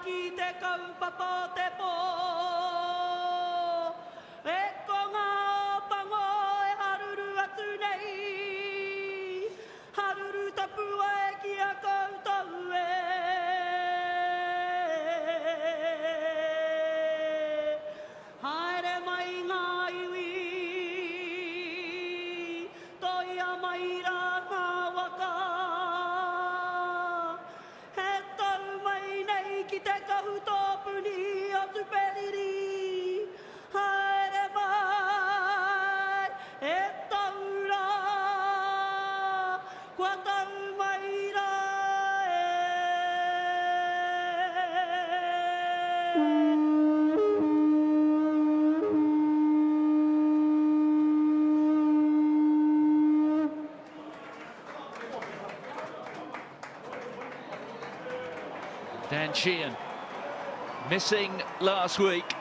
ki te kaupapa te pō. E ko ngā pango e haruru atu nei. Haruru tapua e ki a koutou e. Haere mai ngā iwi. Toia mai rā ngā waka. He tau mai nei ki te kahutopuni o tuperiri. Haere mai e tau rā. Kua tau mai rā e. Dan Sheehan, missing last week,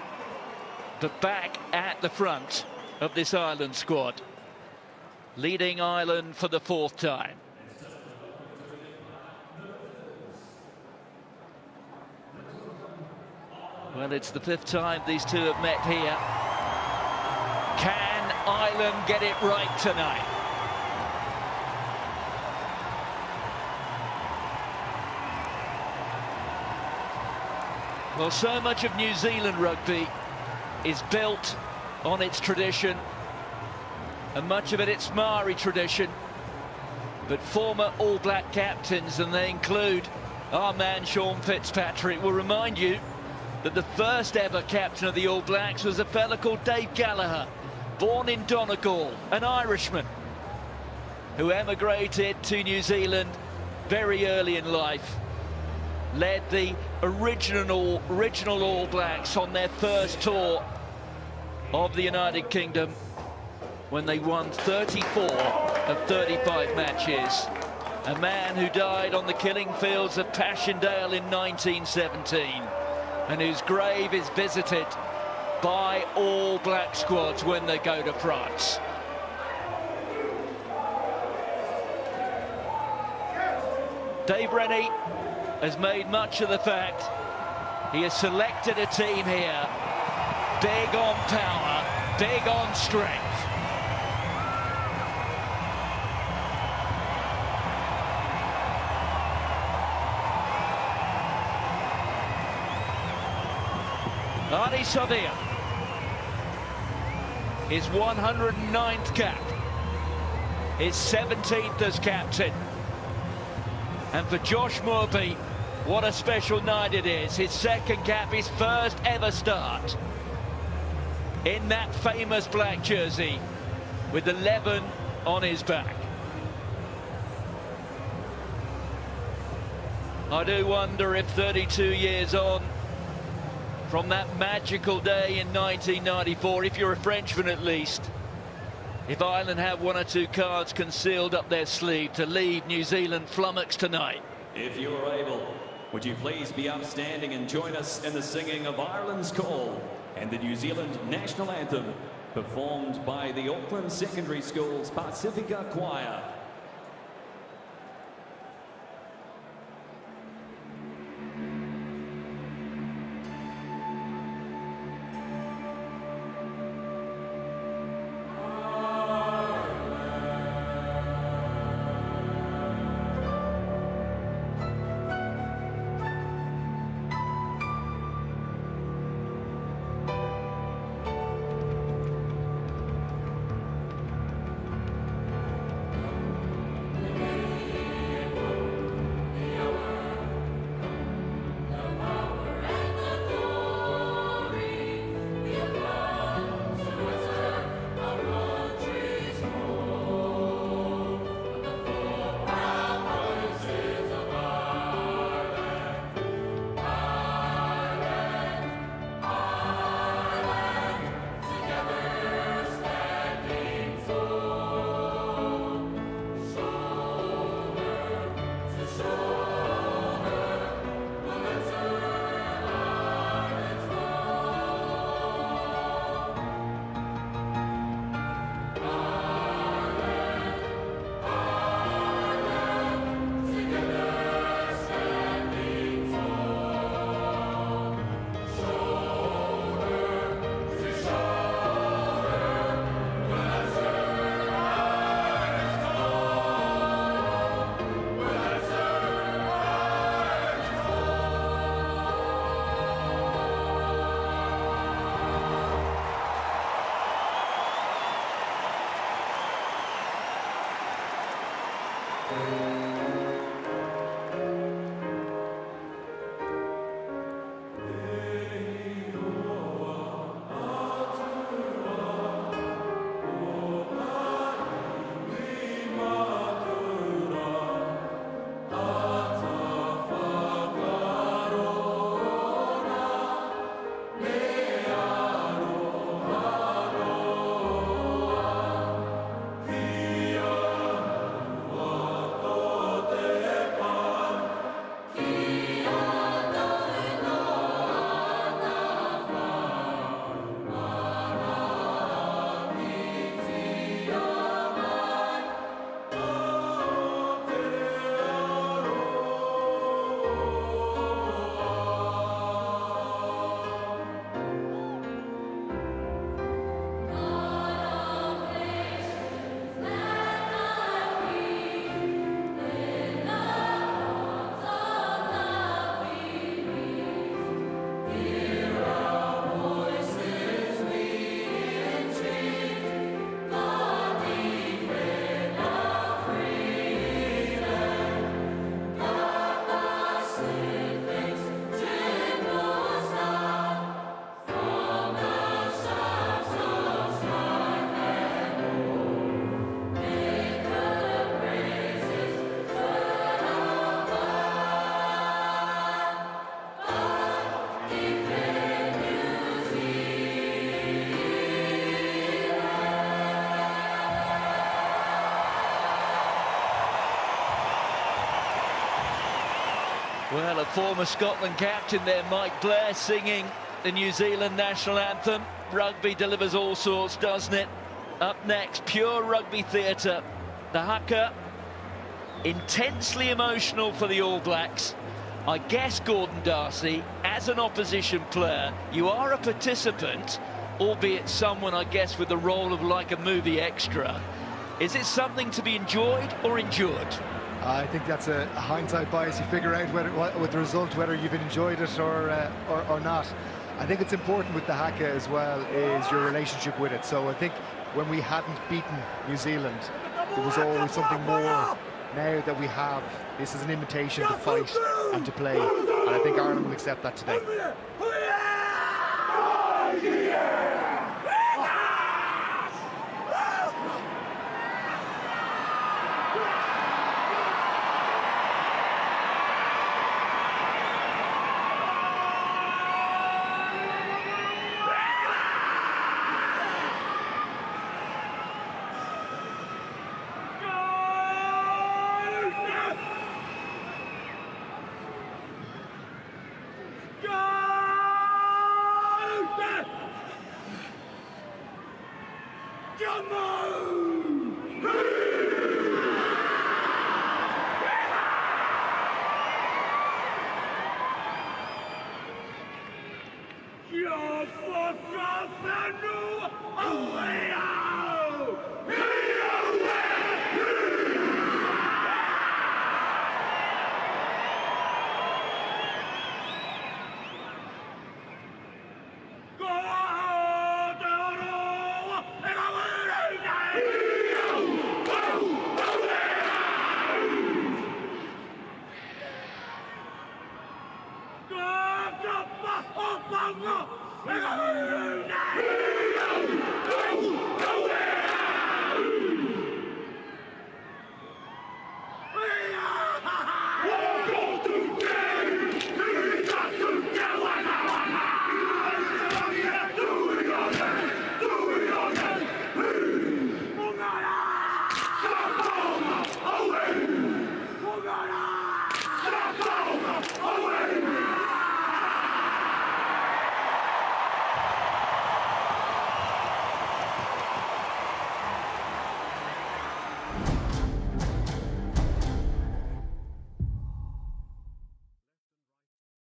but back at the front of this Ireland squad, leading Ireland for the 4th time. Well, it's the 5th time these two have met here. Can Ireland get it right tonight? Well, so much of New Zealand rugby is built on its tradition, and much of it its Maori tradition. But former All Black captains, and they include our man Sean Fitzpatrick, will remind you that the first ever captain of the All Blacks was a fella called Dave Gallagher, born in Donegal, an Irishman, who emigrated to New Zealand very early in life. Led the original All Blacks on their first tour of the United Kingdom when they won 34 of 35 matches. A man who died on the killing fields of Passchendaele in 1917 and whose grave is visited by All Black squads when they go to France. Dave Rennie has made much of the fact he has selected a team here big on power, big on strength. Ardie Savea, his 109th cap, his 17th as captain. And for Josh Moorby, what a special night it is. His second cap, his first ever start in that famous black jersey with 11 on his back. I do wonder if 32 years on from that magical day in 1994, if you're a Frenchman at least, if Ireland have one or two cards concealed up their sleeve to leave New Zealand flummoxed tonight. If you are able, would you please be upstanding and join us in the singing of Ireland's Call and the New Zealand National Anthem, performed by the Auckland Secondary School's Pacifica Choir. Well, a former Scotland captain there, Mike Blair, singing the New Zealand national anthem. Rugby delivers all sorts, doesn't it? Up next, pure rugby theatre. The haka, intensely emotional for the All Blacks. I guess, Gordon Darcy, as an opposition player, you are a participant, albeit someone, I guess, with the role of like a movie extra. Is it something to be enjoyed or endured? I think that's a hindsight bias. You figure out with the result whether you've enjoyed it or not. I think it's important with the haka as well is your relationship with it. So I think when we hadn't beaten New Zealand, there was always something more. Now that we have, this is an invitation to fight and to play, and I think Ireland will accept that today.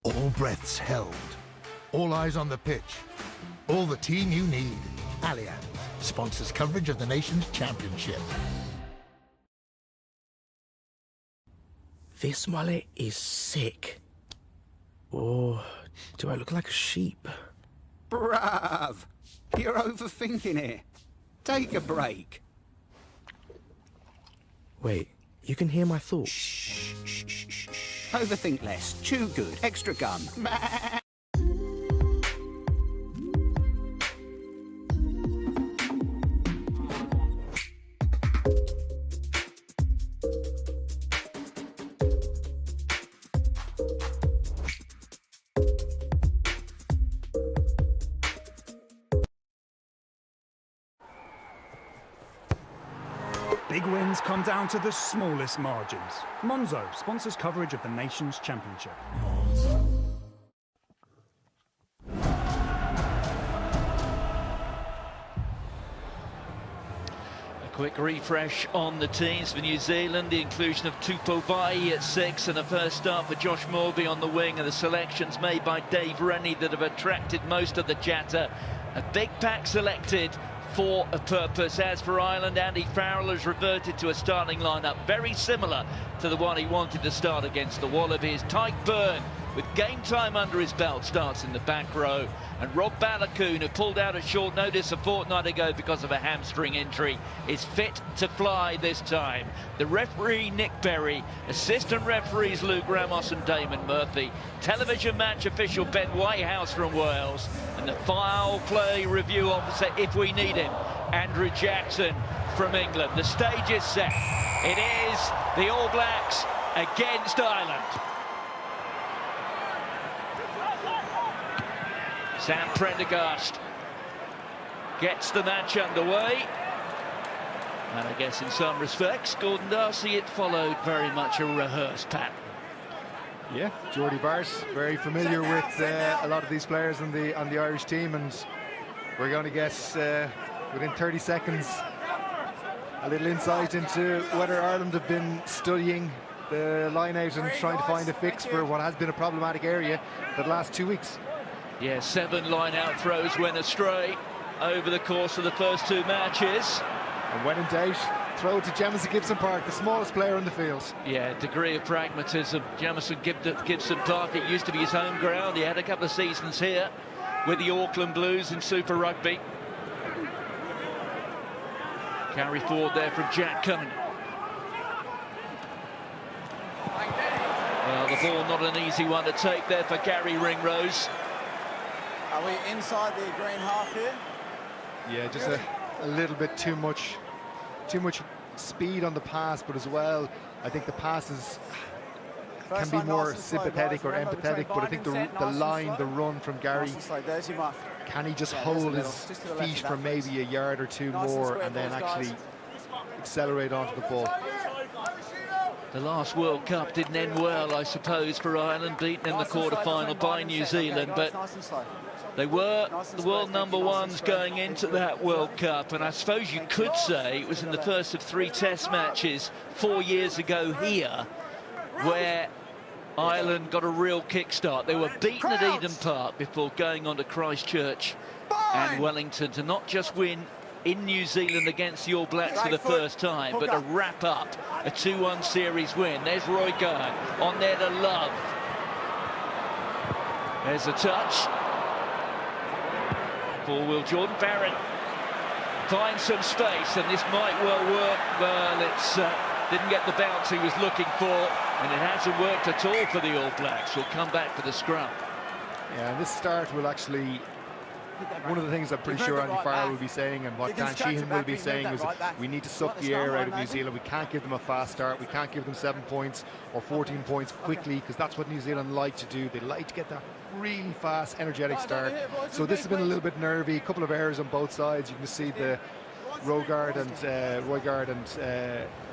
All breaths held. All eyes on the pitch. All the team you need. Allianz sponsors coverage of the nation's championship. This mullet is sick. Or do I look like a sheep? Bruv! You're overthinking it. Take a break. Wait, you can hear my thoughts? Shh, shh, shh, shh, shh. Overthink less. Chew good. Extra gum. Big wins come down to the smallest margins. Monzo sponsors coverage of the nation's championship. A quick refresh on the teams for New Zealand. The inclusion of Tupou Vaa'i at 6 and a first start for Josh Morby on the wing, and the selections made by Dave Rennie that have attracted most of the chatter. A big pack selected for a purpose. As for Ireland, Andy Farrell has reverted to a starting lineup very similar to the one he wanted to start against the Wallabies. Tyke Byrne, with game time under his belt, starts in the back row, and Rob Ballacoon, who pulled out at short notice a fortnight ago because of a hamstring injury, is fit to fly this time. The referee, Nick Berry, assistant referees Luke Ramos and Damon Murphy, television match official Ben Whitehouse from Wales, and the foul play review officer, if we need him, Andrew Jackson from England. The stage is set. It is the All Blacks against Ireland. Sam Prendergast gets the match underway, and I guess in some respects, Gordon Darcy, it followed very much a rehearsed pattern. Yeah, Geordie Bart, very familiar with a lot of these players on the Irish team, and we're going to get within 30 seconds a little insight into whether Ireland have been studying the line out and trying to find a fix for what has been a problematic area for the last 2 weeks. Yeah, 7 line-out throws went astray over the course of the first 2 matches. And when in doubt, throw it to Jamison Gibson Park, the smallest player on the field. Yeah, degree of pragmatism. Jamison Gibson Park, it used to be his home ground. He had a couple of seasons here with the Auckland Blues in Super Rugby. Carry forward there from Jack Cohn. Well, the ball not an easy one to take there for Gary Ringrose. Are we inside the green half here? Yeah, just a little bit too much speed on the pass, but as well, I think the passes can be more sympathetic or empathetic, but I think the line, the run from Gary, can he just hold his feet for maybe a yard or 2 more and then actually accelerate onto the ball? The last World Cup didn't end well, I suppose, for Ireland, beaten in the quarter-final by New Zealand, but they were the world #1s going into that World Cup, and I suppose you could say it was in the first of 3 test matches 4 years ago here where Ireland got a real kickstart. They were beaten at Eden Park before going on to Christchurch and Wellington to not just win in New Zealand against the All Blacks for the first time, but to wrap up a 2-1 series win. There's Roy Gahn on there to Love. There's a touch. Will Jordan Barrett find some space, and this might well work. Well, it's didn't get the bounce he was looking for, and it hasn't worked at all for the All Blacks. We'll come back for the scrum. Yeah, and this start will actually, one of the things I'm pretty sure Andy Farrell will be saying, and what Dan Sheehan will be saying, is we need to suck the air out of New Zealand. We can't give them a fast start. We can't give them 7 points or 14 points quickly, because that's what New Zealand like to do. They like to get that really fast, energetic start. So this has been a little bit nervy. A couple of errors on both sides. You can see the Roigard and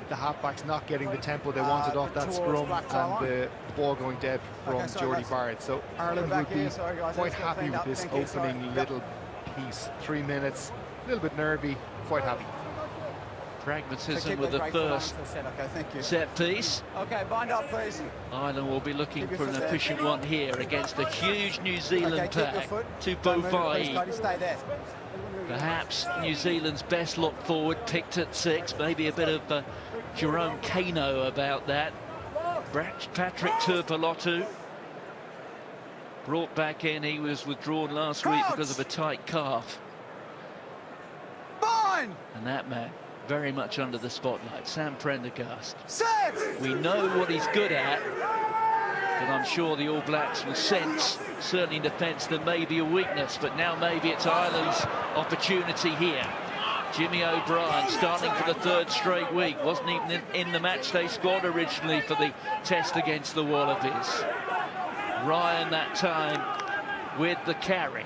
the halfbacks not getting the tempo they wanted off that scrum, and the ball going dead from Geordie Bart. So Ireland will be quite happy with this opening little piece. 3 minutes, a little bit nervy, quite happy. Pragmatism with the first set piece. Okay, bind up, please. Ireland will be looking for an efficient one here against a huge New Zealand pack. Tupo Vai. Perhaps New Zealand's best look forward, picked at 6. Maybe a bit of Jerome Kano about that. Patrick Tuipulotu brought back in. He was withdrawn last week because of a tight calf. Fine. And that man very much under the spotlight, Sam Prendergast. We know what he's good at, but I'm sure the All Blacks will sense, certainly in defence, there may be a weakness, but now maybe it's Ireland's opportunity here. Jimmy O'Brien starting for the 3rd straight week, wasn't even in the matchday squad originally for the test against the Wallabies. Ryan that time with the carry.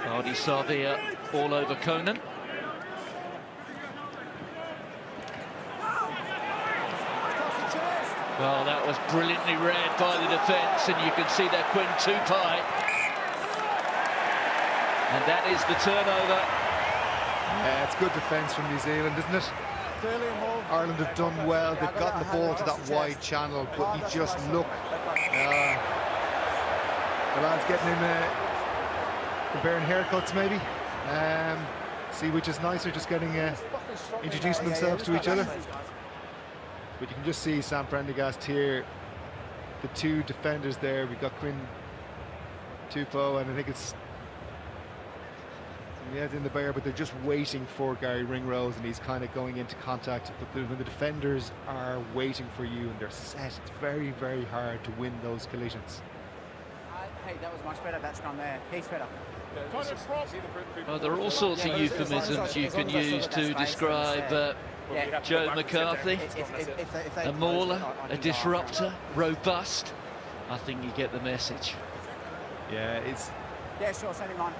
Ardie Savea all over Conan. Well, that was brilliantly read by the defence, and you can see that Quinn Tupai. And that is the turnover. Yeah, it's good defence from New Zealand, isn't it? Ireland have done well. They've gotten the ball to that wide channel, but you just look. The lads getting in comparing haircuts, maybe. See which is nicer, just getting introducing themselves to each other. But you can just see Sam Prendergast here, the 2 defenders there. We've got Quinn Tupo, and I think it's in the bear, but they're just waiting for Gary Ringrose, and he's kind of going into contact. But when the defenders are waiting for you and they're set, it's very, very hard to win those collisions. Hey, that was much better, that scrum there. He's better. Well, there are all sorts of euphemisms you can use to describe Joe McCarthy. A mauler, a disruptor, robust. I think you get the message. Yeah, it's sure, send him on.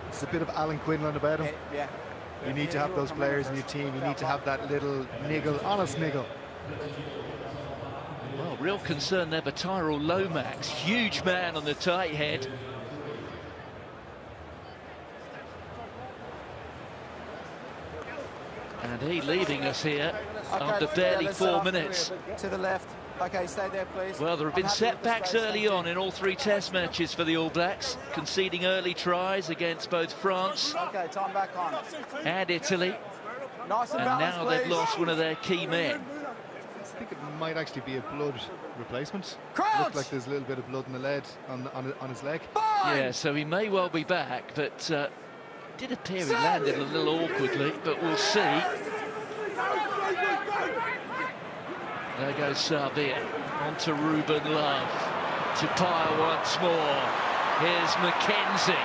It's a bit of Alan Quinlan about him. Yeah. You need to have those players in your team. You need to have that little niggle, honest niggle. Well, real concern there for Tyrell Lomax. Huge man on the tight head. And he leaving us here after barely 4 minutes. To the left. Okay, stay there, please. Well, there have been setbacks early on in all 3 Test matches for the All Blacks, conceding early tries against both France Time back on. and Italy. Nice and And balanced, now they've please. lost one of their key men. I think it might actually be a blood replacement. Crouch! Looks like there's a little bit of blood in the lead on his leg. Yeah, so he may well be back, but did appear he landed a little awkwardly, but we'll see. There goes Savia, on to Ruben Love, to Pyle once more. Here's McKenzie.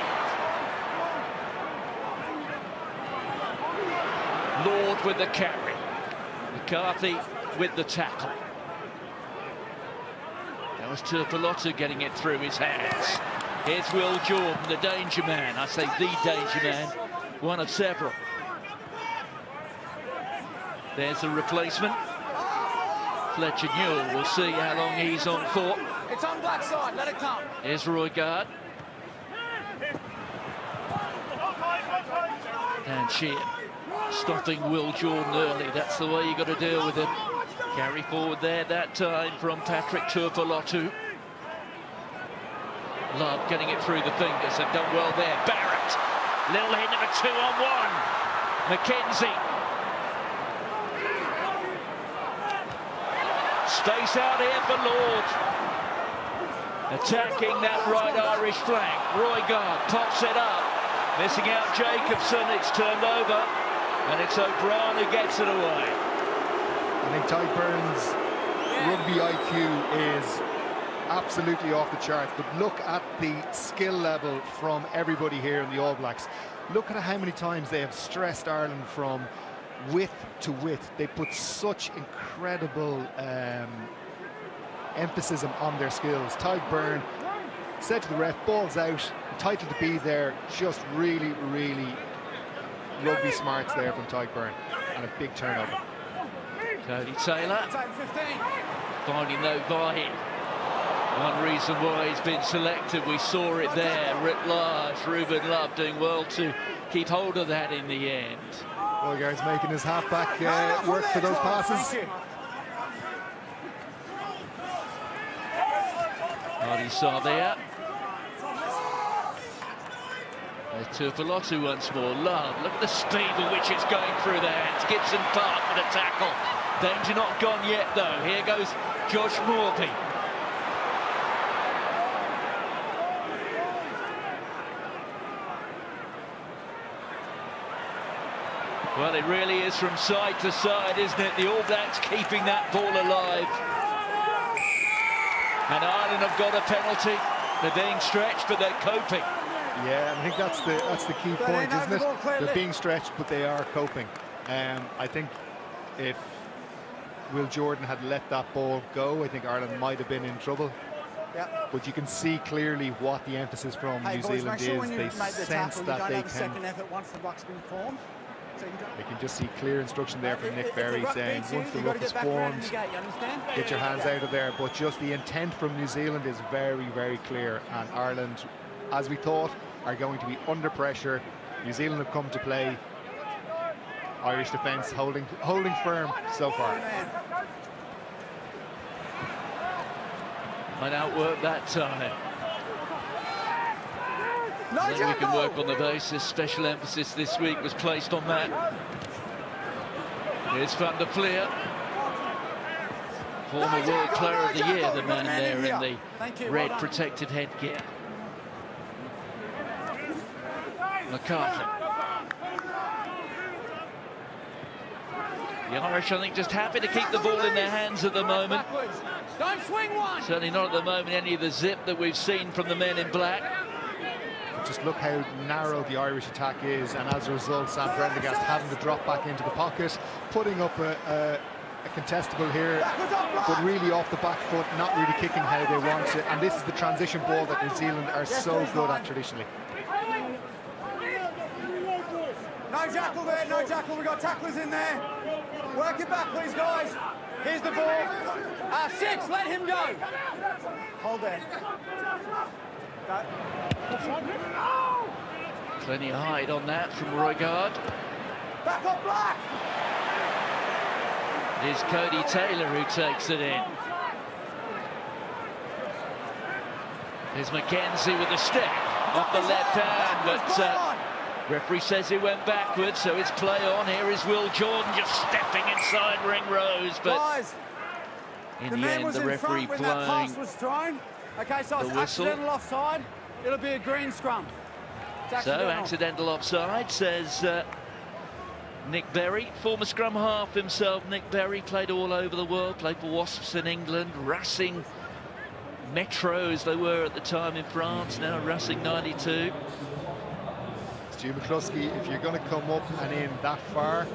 Lord with the carry. McCarthy with the tackle. That was Turpolotu getting it through his hands. Here's Will Jordan, the danger man. I say the danger man, one of several. There's the replacement. Fletcher Newell, we'll see how long he's on for. It's on black side, let it come. Here's Roy Gard. And Sheehan stopping Will Jordan early. That's the way you got to deal with him. Carry forward there that time from Patrick Turpolotu. Love getting it through the fingers. They've done well there. Barrett. Little hit of a 2-on-1. McKenzie. Space out here for Lord. Attacking that right Irish flank. Roy Gard pops it up. Missing out Jacobson. It's turned over. And it's O'Brien who gets it away. I think Ty Burns' rugby IQ is absolutely off the charts, but look at the skill level from everybody here in the All Blacks. Look at how many times they have stressed Ireland from width to width. They put such incredible emphasis on their skills. Ty Burn said to the ref, ball's out, entitled to be there. Just really, really rugby smarts there from Ty Burn, and a big turnover. Cody Taylor finding no buy-in. One reason why he's been selected, we saw it there, writ large. Ruben Love doing well to keep hold of that in the end. Boygaard's making his halfback work for those passes. Hardy saw there. There's Turpolotu once more. Love, look at the speed with which it's going through the hands. Gibson Park with a tackle. Danger not gone yet, though. Here goes Josh Morby. Well, it really is from side to side, isn't it? The All Blacks keeping that ball alive. And Ireland have got a penalty. They're being stretched, but they're coping. Yeah, I think that's the key point, isn't it? They're being stretched, but they are coping. I think if Will Jordan had let that ball go, I think Ireland might have been in trouble. Yep. But you can see clearly what the emphasis from New Zealand is. They sense that they can. Second effort once the ruck's been formed. So they can just see clear instruction there from Nick Berry saying, once the ruck is formed, get your hands out of there. But just the intent from New Zealand is very, very clear. And Ireland, as we thought, are going to be under pressure. New Zealand have come to play. Irish defence holding firm so far. Might outwork that time. Then we can work on the basis. Special emphasis this week was placed on that. Here's Van der Fleer. Former World Player of the Year, the man there in the red protective headgear. McCarthy. The Irish, I think, just happy to keep the ball in their hands at the moment. Don't swing one. Certainly not at the moment any of the zip that we've seen from the men in black. Just look how narrow the Irish attack is, and as a result, Sam Prendergast having to drop back into the pocket, putting up a contestable here, but really off the back foot, not really kicking how they want it. And this is the transition ball that New Zealand are so good at traditionally. No jackal there, we've got tacklers in there. Work it back, please, guys. Here's the ball. 6, let him go. Hold there. Go. Plenty of height on that from Roigard. Back on Black. It is Cody Taylor who takes it in. Here's Mackenzie with a step off the left hand, but referee says he went backwards, so it's play on. Here is Will Jordan just stepping inside ring rows, but guys, in the end, the referee when blowing that pass was thrown. Okay, so it's accidental offside. It'll be a green scrum. So accidental offside, says Nick Berry, former scrum half himself. Nick Berry played all over the world, played for Wasps in England, Racing Metro as they were at the time in France, now Racing 92. Stu McCluskey, if you're going to come up and in that far,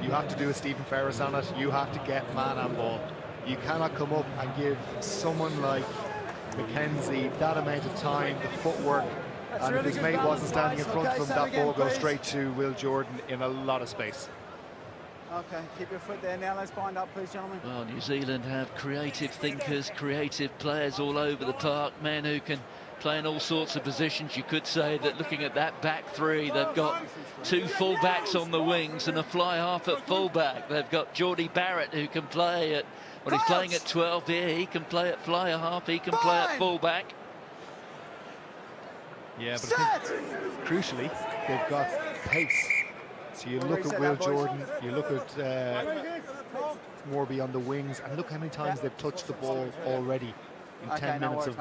you have to do a Stephen Ferris on it. You have to get man and ball. You cannot come up and give someone like Mackenzie that amount of time, the footwork, and if his mate wasn't standing in front of him, that ball goes straight to Will Jordan in a lot of space. Okay, keep your foot there now. Let's bind up, please, gentlemen. Well, New Zealand have creative thinkers, creative players all over the park, men who can play in all sorts of positions. You could say that looking at that back three, they've got 2 full-backs on the wings and a fly half at full-back. They've got Geordie Barrett who can play at, well, he's playing at 12 here. He can play at fly half, he can play at full-back. Yeah, but I think, crucially, they've got pace. So you look at Will Jordan, you look at Morby on the wings, and look how many times they've touched the ball already in 10 minutes of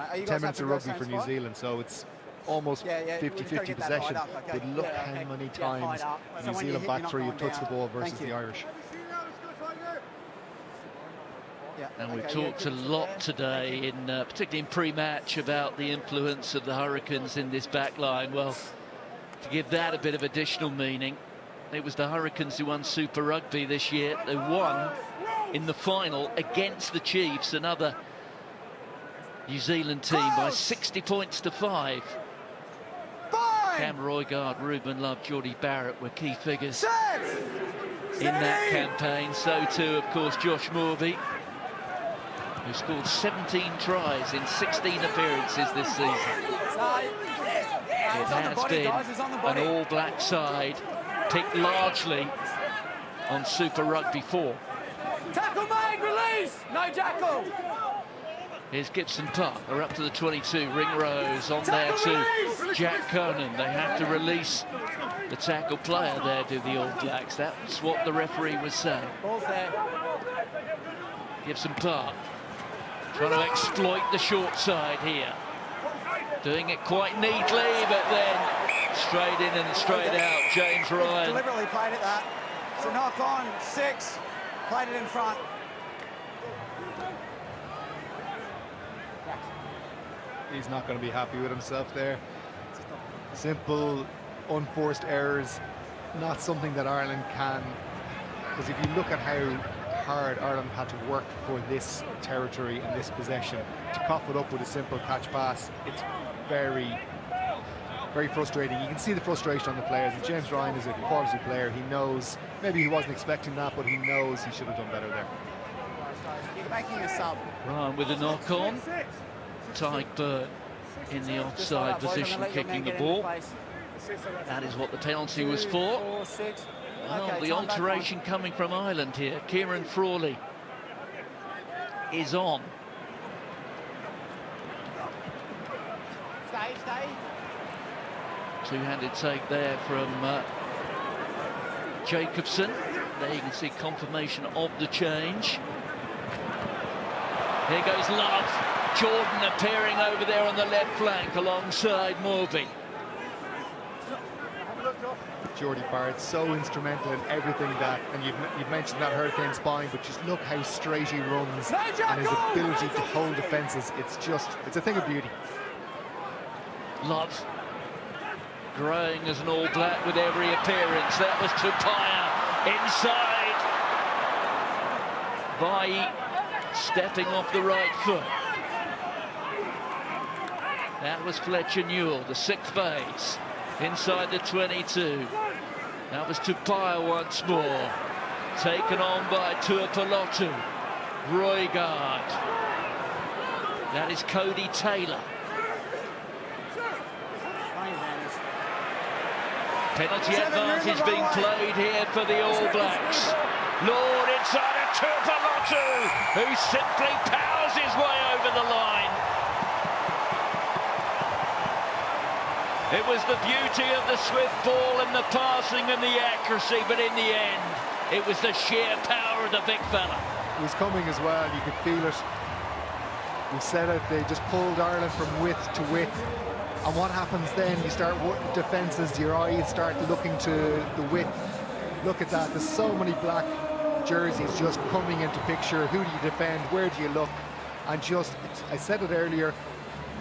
rugby for New Zealand. So it's almost 50-50 possession. But look how many times New Zealand back three have touched the ball versus the Irish. And we've talked a lot today, in particularly in pre-match, about the influence of the Hurricanes in this back line. Well, to give that a bit of additional meaning, it was the Hurricanes who won Super Rugby this year. They won in the final against the Chiefs, another New Zealand team, by 60 points to 5. Cam Roigard, Ruben Love, Geordie Barrett were key figures in that campaign. So too, of course, Josh Morby, who scored 17 tries in 16 appearances this season. It has been an all-black side, picked largely on Super Rugby 4. Tackle made, release! No tackle! Here's Gibson Park, they're up to the 22, ring rows on there to Jack Conan. They have to release the tackle player there, do the All Blacks. That's what the referee was saying. Ball's there. Gibson Park trying to exploit the short side here. Doing it quite neatly, but then straight in and straight out. James Ryan Deliberately played it that. It's a knock on, 6. Played it in front. He's not going to be happy with himself there. Simple, unforced errors, not something that Ireland can. Because if you look at how hard Ireland had to work for this territory and this possession, to cough it up with a simple catch pass, it's very, very frustrating. You can see the frustration on the players. And James Ryan is a quality player. He knows, maybe he wasn't expecting that, but he knows he should have done better there. You're making a sub. Ryan with a knock on. Tyke Byrne in the offside position, kicking the ball. That is what the penalty was for. Well, the alteration coming from Ireland here. Kieran Frawley is on. Stay. Two-handed take there from Jacobson. There you can see confirmation of the change. Here goes Love. Jordan appearing over there on the left flank alongside Morby. Geordie Barrett so instrumental in everything that, and you've mentioned that Hurricane spine, but just look how straight he runs and his ability to hold defences. It's a thing of beauty. Love growing as an All Black with every appearance. That was Tupaia inside. Vai stepping off the right foot. That was Fletcher Newell, the 6th base, inside the 22. That was Tupaia once more, taken on by Tuipulotu. Roygard. That is Cody Taylor. Penalty advantage being played here for the All Blacks. Lord inside a Tuipulotu, who simply powers his way over the line. It was the beauty of the swift ball and the passing and the accuracy, but in the end, it was the sheer power of the big fella. It was coming as well, you could feel it. We said it, they just pulled Ireland from width to width. And what happens then? You start defences, your eyes start looking to the width. Look at that, there's so many black jerseys just coming into picture. Who do you defend? Where do you look? And just, I said it earlier,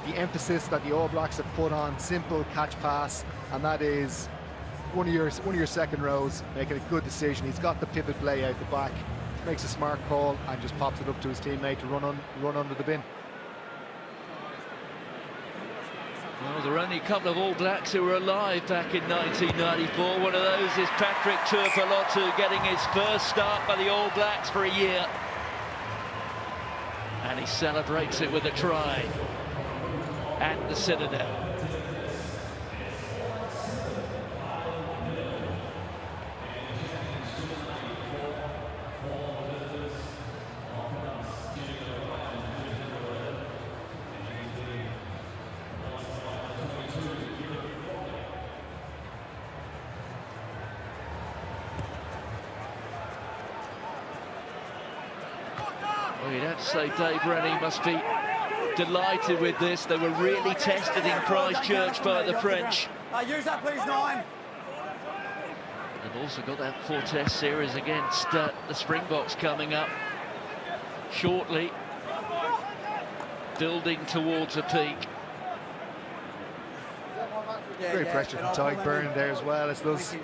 the emphasis that the All Blacks have put on simple catch pass, and that is one of your second rows making a good decision. He's got the pivot play out the back, makes a smart call and just pops it up to his teammate to run under the bin. Well, there are only a couple of All Blacks who were alive back in 1994. One of those is Patrick Tuipulotu, getting his first start by the All Blacks for a year. And he celebrates it with a try at the Citadel. Well, you'd have to say Dave Rennie must be delighted with this. They were really tested in Christchurch by the French. Use that, please, 9. They've also got that 4-test series against the Springboks coming up shortly, building towards a peak. Great pressure from Tyke Byrne there as well. It's those, you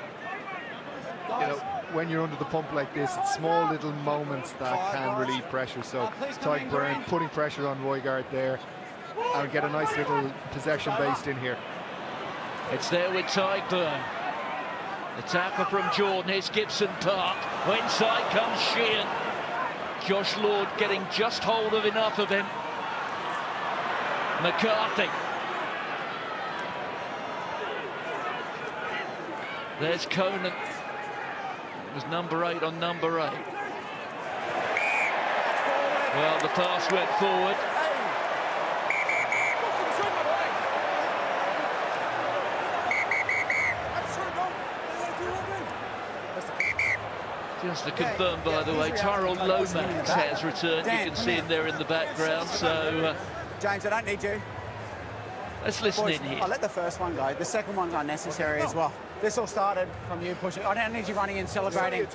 know, when you're under the pump like this, it's small little moments that can relieve pressure. So Tyke Byrne putting pressure on Roygard there and get a nice little possession based in here. It's there with Tyke Byrne. The tackle from Jordan. Here's Gibson Park. Inside comes Sheehan. Josh Lord getting just hold of enough of him. McCarthy. There's Conan. It was number 8 on number 8. Well, the pass went forward. Just to confirm, by the way, Tyrell Lomax has returned. You can see him there in the background. So, James, I don't need you. Let's listen Boys, in here. I'll let the first one go. The second one's unnecessary as well. This all started from you pushing. I don't need you running in celebrating.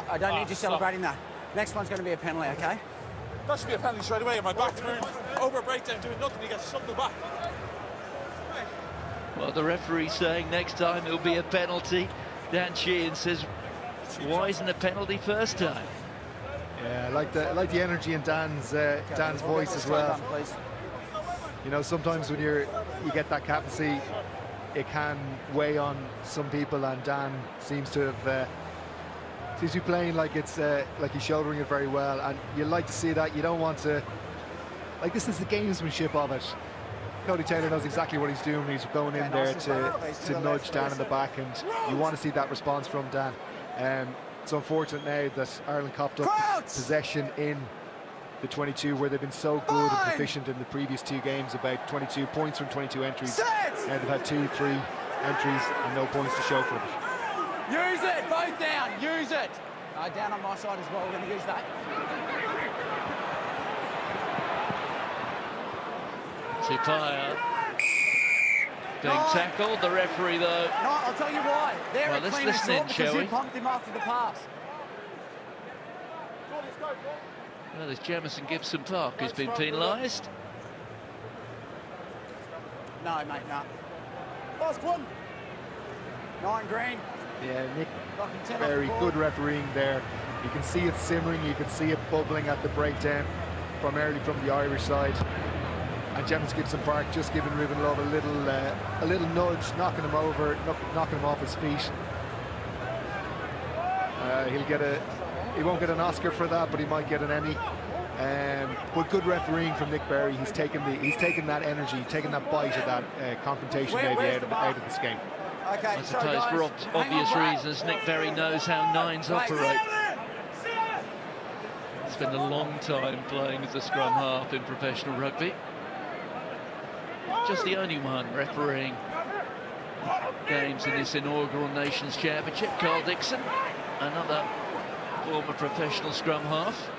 I don't need you celebrating that. Next one's going to be a penalty, okay? That should be a penalty straight away. My back turned over a breakdown, doing nothing. He gets shoved in the back. Well, the referee saying next time it'll be a penalty. Dan Sheehan says, why isn't a penalty first time? Yeah, I like the energy in Dan's voice as well. You know, sometimes when you get that captaincy, it can weigh on some people, and Dan seems to be playing like it's like he's shouldering it very well, and you like to see that. You don't want to, like, this is the gamesmanship of it. Cody Taylor knows exactly what he's doing. He's going in there to nudge Dan in the back, and you want to see that response from Dan. It's unfortunate now that Ireland coughed up possession in the 22, where they've been so good and proficient in the previous 2 games, about 22 points from 22 entries. And they've had 2-3 entries and no points to show for it. Use it, both down, use it. Down on my side as well, we're going to use that. Tipaya being tackled. The referee, though. No, I'll tell you why. They're well, a clean shot because we? he pumped him after the pass. Well, there's Jamison Gibson Park who's been penalised. No, mate, no. Last one. 9 green. Yeah, Nick, very good refereeing there. You can see it simmering, you can see it bubbling at the breakdown, primarily from the Irish side. And Jamison Gibson Park just giving Ruben Love a little nudge, knocking him over, knocking him off his feet. He won't get an Oscar for that, but he might get an Emmy. But good refereeing from Nick Berry. He's taken that energy, taken that bite of that confrontation maybe out of this game. Okay, I suppose for obvious reasons, Nick Berry knows how nines operate. Spent a long time playing as a scrum half in professional rugby. Just the only one refereeing games in this inaugural Nations Championship. Carl Dixon, another former professional scrum half.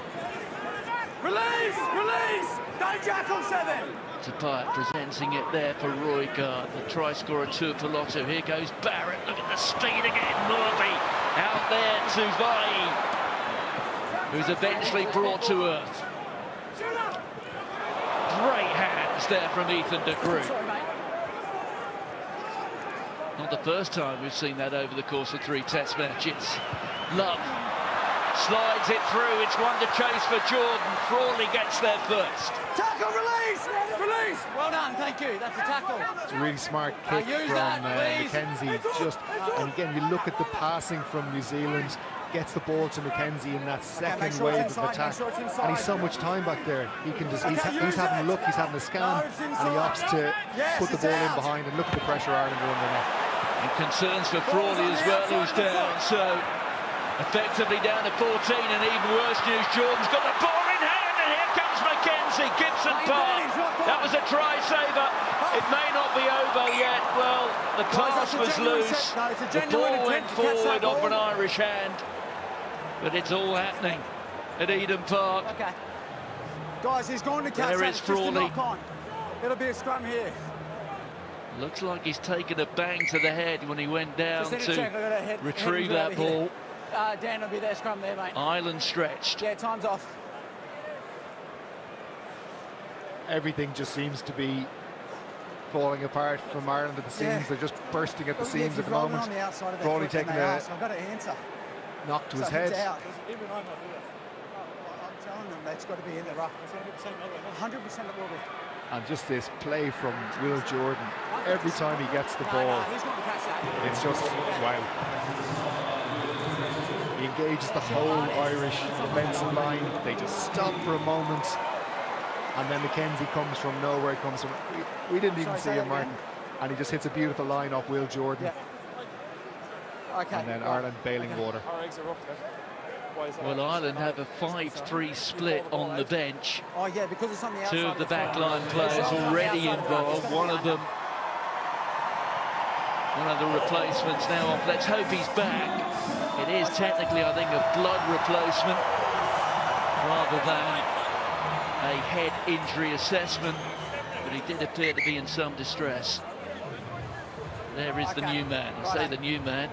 Release! Release! Don't jackal 7! Tapia presenting it there for Roy Gard, the try scorer Tuipulotu. Here goes Barrett, look at the speed again. Murphy out there to Vai, who's eventually brought to earth. Great hands there from Ethan de Groot. Not the first time we've seen that over the course of 3 test matches. Love slides it through, it's one to chase for Jordan. Frawley gets there first. Tackle, release! Release! Well done, thank you, that's a tackle. It's a really smart kick from Mackenzie. And again, you look at the passing from New Zealand, gets the ball to Mackenzie in that second wave of attack, and he's so much time back there. He can just, he's having a look, he's having a scan, and he opts to put the ball in behind, and look at the pressure Ireland are under now. And concerns for Frawley as well, who's down, so effectively down to 14, and even worse news, Jordan's got the ball in hand, and here comes Mackenzie. Gibson Park, that was a try saver. It may not be over yet. Well, the pass was loose, the ball went forward off an Irish hand, but it's all happening at Eden Park. Okay. Guys, he's going to catch there is Frawley. It'll be a scrum here. Looks like he's taken a bang to the head when he went down to retrieve that ball. Dan will be there, scrum there, mate. Ireland stretched. Yeah, time's off. Everything just seems to be falling apart from Ireland at the seams. They're just bursting at the seams at the moment. Frawley taking a knock to his head. I'm telling them that's got to be in the ruck. 100% it will be. And just this play from Will Jordan, every time he gets the ball, it's just, wow. He engages the whole Irish defensive line. They just stop for a moment. And then Mackenzie comes from nowhere, comes from... We didn't even see him, Martin. And he just hits a beautiful line off Will Jordan. Yeah. Okay. And then Ireland bailing water. Well, Ireland have a 5-3 split on the bench. Oh, yeah, because it's on the outside. 2 of the backline players already involved. One of the replacements now off. Let's hope he's back. It is technically, I think, a blood replacement rather than a head injury assessment, but he did appear to be in some distress. There is the new man. I say the new man.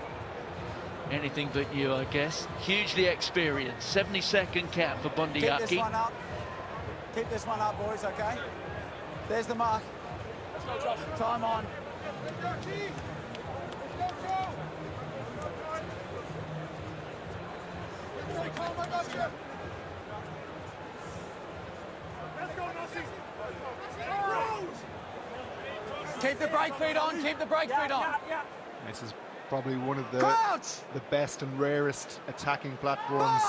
Anything but you, I guess. Hugely experienced. 72nd cap for Bundyaki. Keep this one up. Keep this one up, boys, okay? There's the mark. Time on. Keep the brake feet on, keep the brake feet on. This is probably one of the best and rarest attacking platforms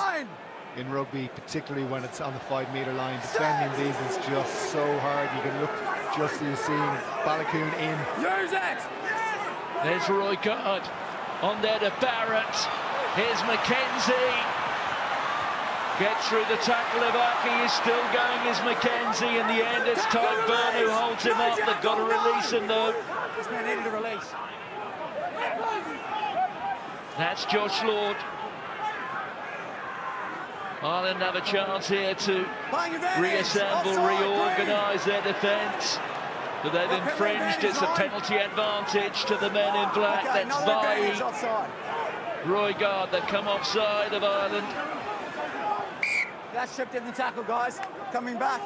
in rugby, particularly when it's on the 5-metre line. Defending these is just so hard. You can look just as you're seeing Balakoon in. Use it! There's Roy Gard on there to Barrett. Here's Mackenzie. Gets through the tackle of Aki, is still going is Mackenzie. In the end, it's Ty Byrne who holds him up. They've got to release him though. This man needed a release. That's Josh Lord. Ireland have a chance here to reassemble, reorganise their defence. But they've infringed. It's a penalty advantage to the men in black. That's Vai. Roy Gard, they've come offside of Ireland. That's stripped in the tackle, guys. Coming back.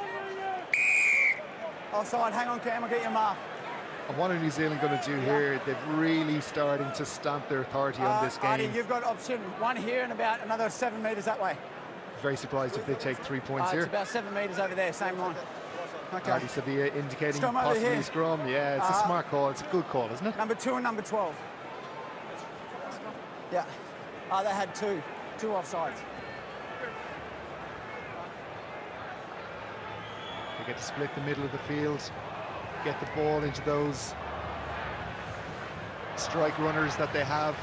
Offside, hang on, Cam, I'll get your mark. And what are New Zealand going to do here? They're really starting to stamp their authority on this game. Artie, you've got option one here and about another 7 metres that way. Very surprised if they take 3 points here. It's about 7 metres over there, same line. Okay. Artie Sevilla indicating scrum possibly a scrum. Yeah, it's a smart call. It's a good call, isn't it? Number 2 and number 12. Yeah. They had two offsides. They get to split the middle of the field, get the ball into those strike runners that they have.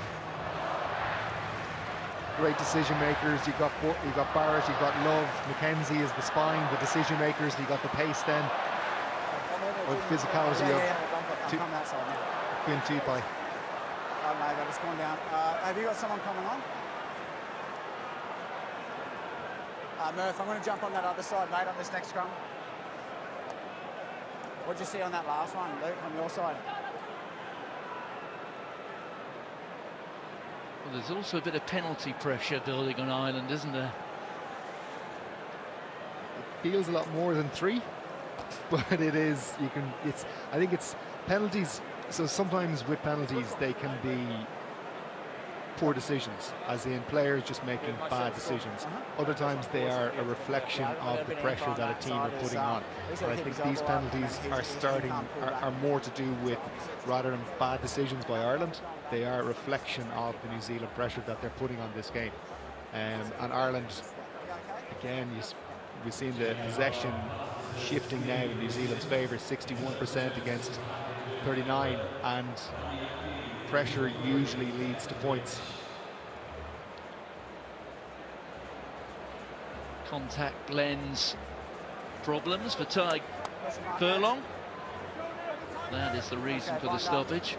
Great decision makers. You got Barrett, you got Love, McKenzie is the spine, the decision makers. You got the pace then, or the physicality of Quinn Tupai. Oh, mate, that was going down. Have you got someone coming on? Murph, I'm going to jump on that other side, mate, on this next scrum. What did you see on that last one, Luke, on your side? Well, there's also a bit of penalty pressure building on Ireland, isn't there? It feels a lot more than 3, but it is. I think it's penalties. So sometimes with penalties, they can be poor decisions, as in players just making bad decisions. Other times they are a reflection of the pressure that a team are putting on. But I think these penalties are more to do with, rather than bad decisions by Ireland, they are a reflection of the New Zealand pressure that they're putting on this game. And Ireland, again, we've seen the possession shifting now in New Zealand's favour, 61% against 39, and pressure usually leads to points. Contact lens problems for Ty Furlong. That is the reason for the stoppage.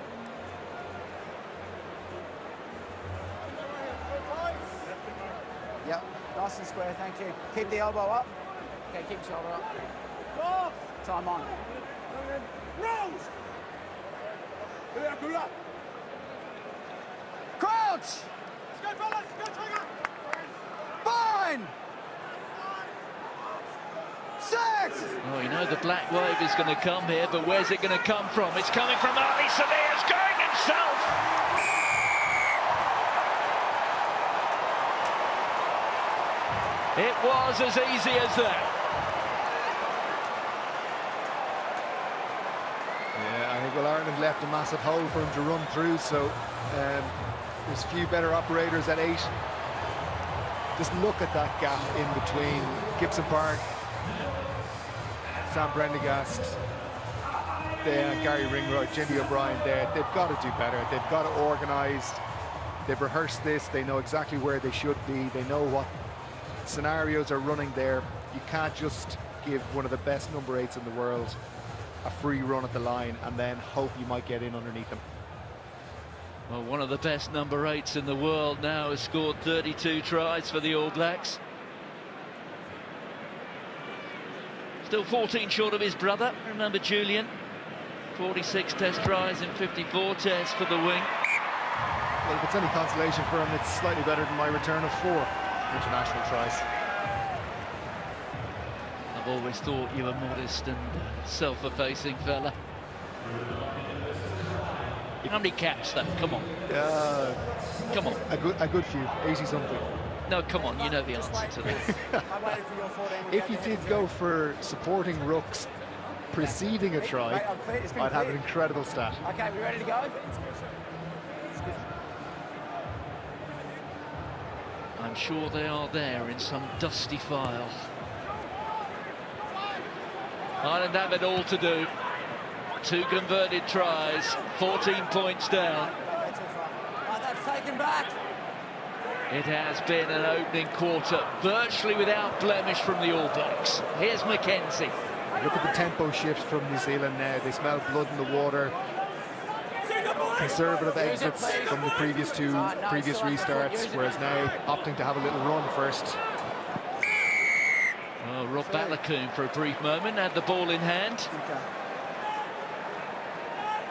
Yep, nice and square, thank you. Keep the elbow up. Okay, keep the shoulder up. Time on. Crouch! Fine! 6! Oh, you know the black wave is going to come here, but where's it going to come from? It's coming from Ali Savea's going himself! It was as easy as that. I think, well, Ireland left a massive hole for him to run through, so there's a few better operators at 8. Just look at that gap in between Gibson Park, Sam Prendergast, Gary Ringrod, Jimmy O'Brien there. They've got to do better. They've got to organise. They've rehearsed this. They know exactly where they should be. They know what scenarios are running there. You can't just give one of the best number 8s in the world a free run at the line and then hope you might get in underneath them. Well, one of the best number 8s in the world now has scored 32 tries for the All Blacks. Still 14 short of his brother. Remember Julian, 46 test tries and 54 tests for the wing. Well, if it's any consolation for him, it's slightly better than my return of 4 international tries. I've always thought you were modest and self-effacing fella. How many caps though? Come on. Come on. A good few, 80-something. No, come on, you know the answer to that. If you did go for supporting rucks preceding a try, I'd have an incredible stat. Okay, we ready to go? I'm sure they are there in some dusty file. Ireland have it all to do. 2 converted tries, 14 points down. That's taken back. It has been an opening quarter virtually without blemish from the All Blacks. Here's McKenzie. Look at the tempo shift from New Zealand now. They smell blood in the water. Conservative exits from the previous 2 restarts, whereas now opting to have a little run first. Oh, Rob Balakoon for a brief moment had the ball in hand.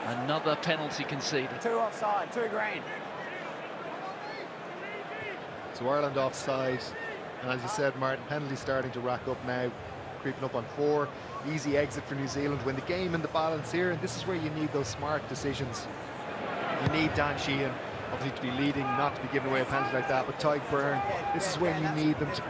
Another penalty conceded. 2 offside, 2 green. So Ireland offside, and as you said, Martin, penalty starting to rack up now, creeping up on 4. Easy exit for New Zealand. When the game in the balance here, and this is where you need those smart decisions. You need Dan Sheehan obviously to be leading, not to be giving away a penalty like that, but Tyke Byrne, this is when you need them to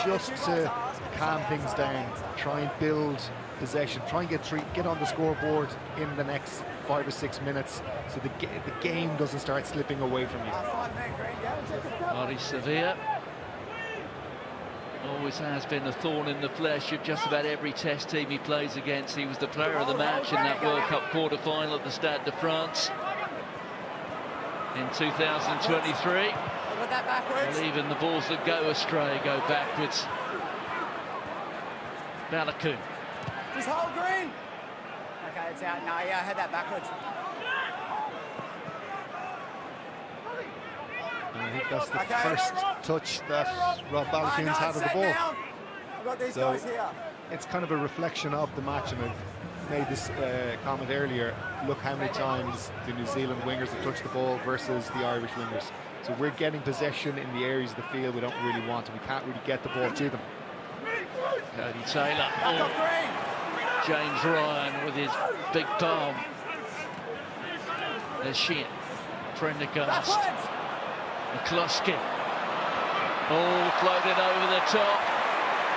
just to calm things down, try and build possession, try and get on the scoreboard in the next 5 or 6 minutes, so the game doesn't start slipping away from you. Ali Savea. always has been a thorn in the flesh of just about every test team he plays against. He was the player of the match in that World Cup quarter-final at the Stade de France in 2023. Well, even the balls that go astray go backwards. Balakoon. Just hold green. Okay, it's out. No, yeah, I had that backwards. And I think that's the first touch that Rob Balakoon's had of the ball. I've got these guys here. It's kind of a reflection of the match, and I've made this comment earlier. Look how many times the New Zealand wingers have touched the ball versus the Irish wingers. So we're getting possession in the areas of the field we don't really want, and we can't really get the ball to them. Cody Taylor. Oh. James Ryan with his big palm. There's Sheehan. Prendergast. McCluskey. All floated over the top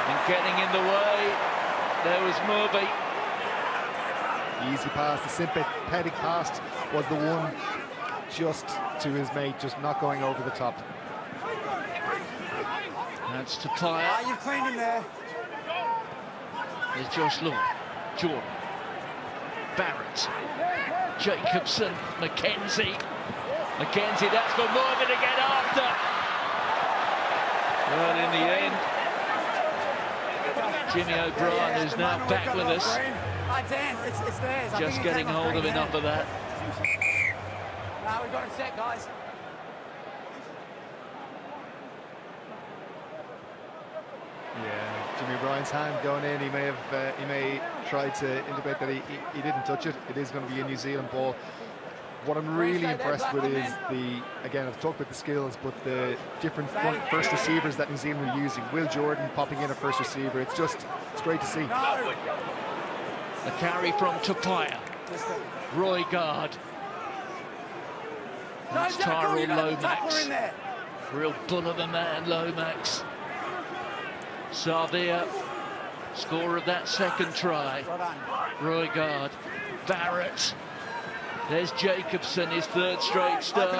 and getting in the way. There was Murby. The easy pass, the sympathetic pass was the one just to his mate, just not going over the top. That's to Pyer. You've cleaned him there. There's Josh Law. Jordan. Barrett. Jacobson. McKenzie. McKenzie, that's for Morgan to get after. Well, in the end, Jimmy O'Brien, who's now back with us, just getting hold of enough of that. No, we've got it set, guys. Yeah, Jimmy O'Brien's hand going in. He may try to indicate that he didn't touch it. It is going to be a New Zealand ball. What I'm really impressed with is again, I've talked about the skills, but the different first receivers that New Zealand are using. Will Jordan popping in a first receiver. It's great to see. The carry from Tupaia. Roy Guard. That's Tyrell Lomax. Real bull of a man, Lomax. Sarvia, scorer of that second try. Roy Guard. Barrett. There's Jacobson, his third straight start.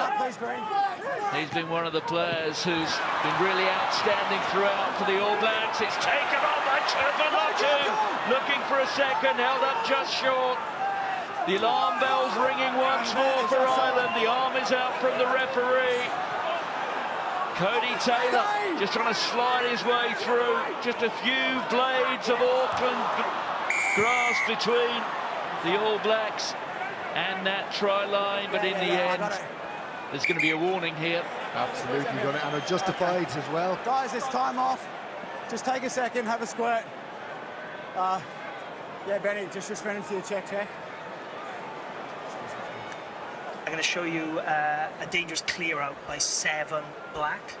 He's been one of the players who's been really outstanding throughout for the All Blacks. It's taken on by Tuipulotu, looking for a second, held up just short. The alarm bell's ringing once more for Ireland. The arm is out from the referee. Cody Taylor just trying to slide his way through. Just a few blades of Auckland grass between the All Blacks and that try line, but in the end, there's going to be a warning here. Absolutely, and are justified as well. Guys, it's time off. Just take a second, have a squirt. Yeah, Benny, just responding to your check. I'm going to show you a dangerous clear out by 7 black.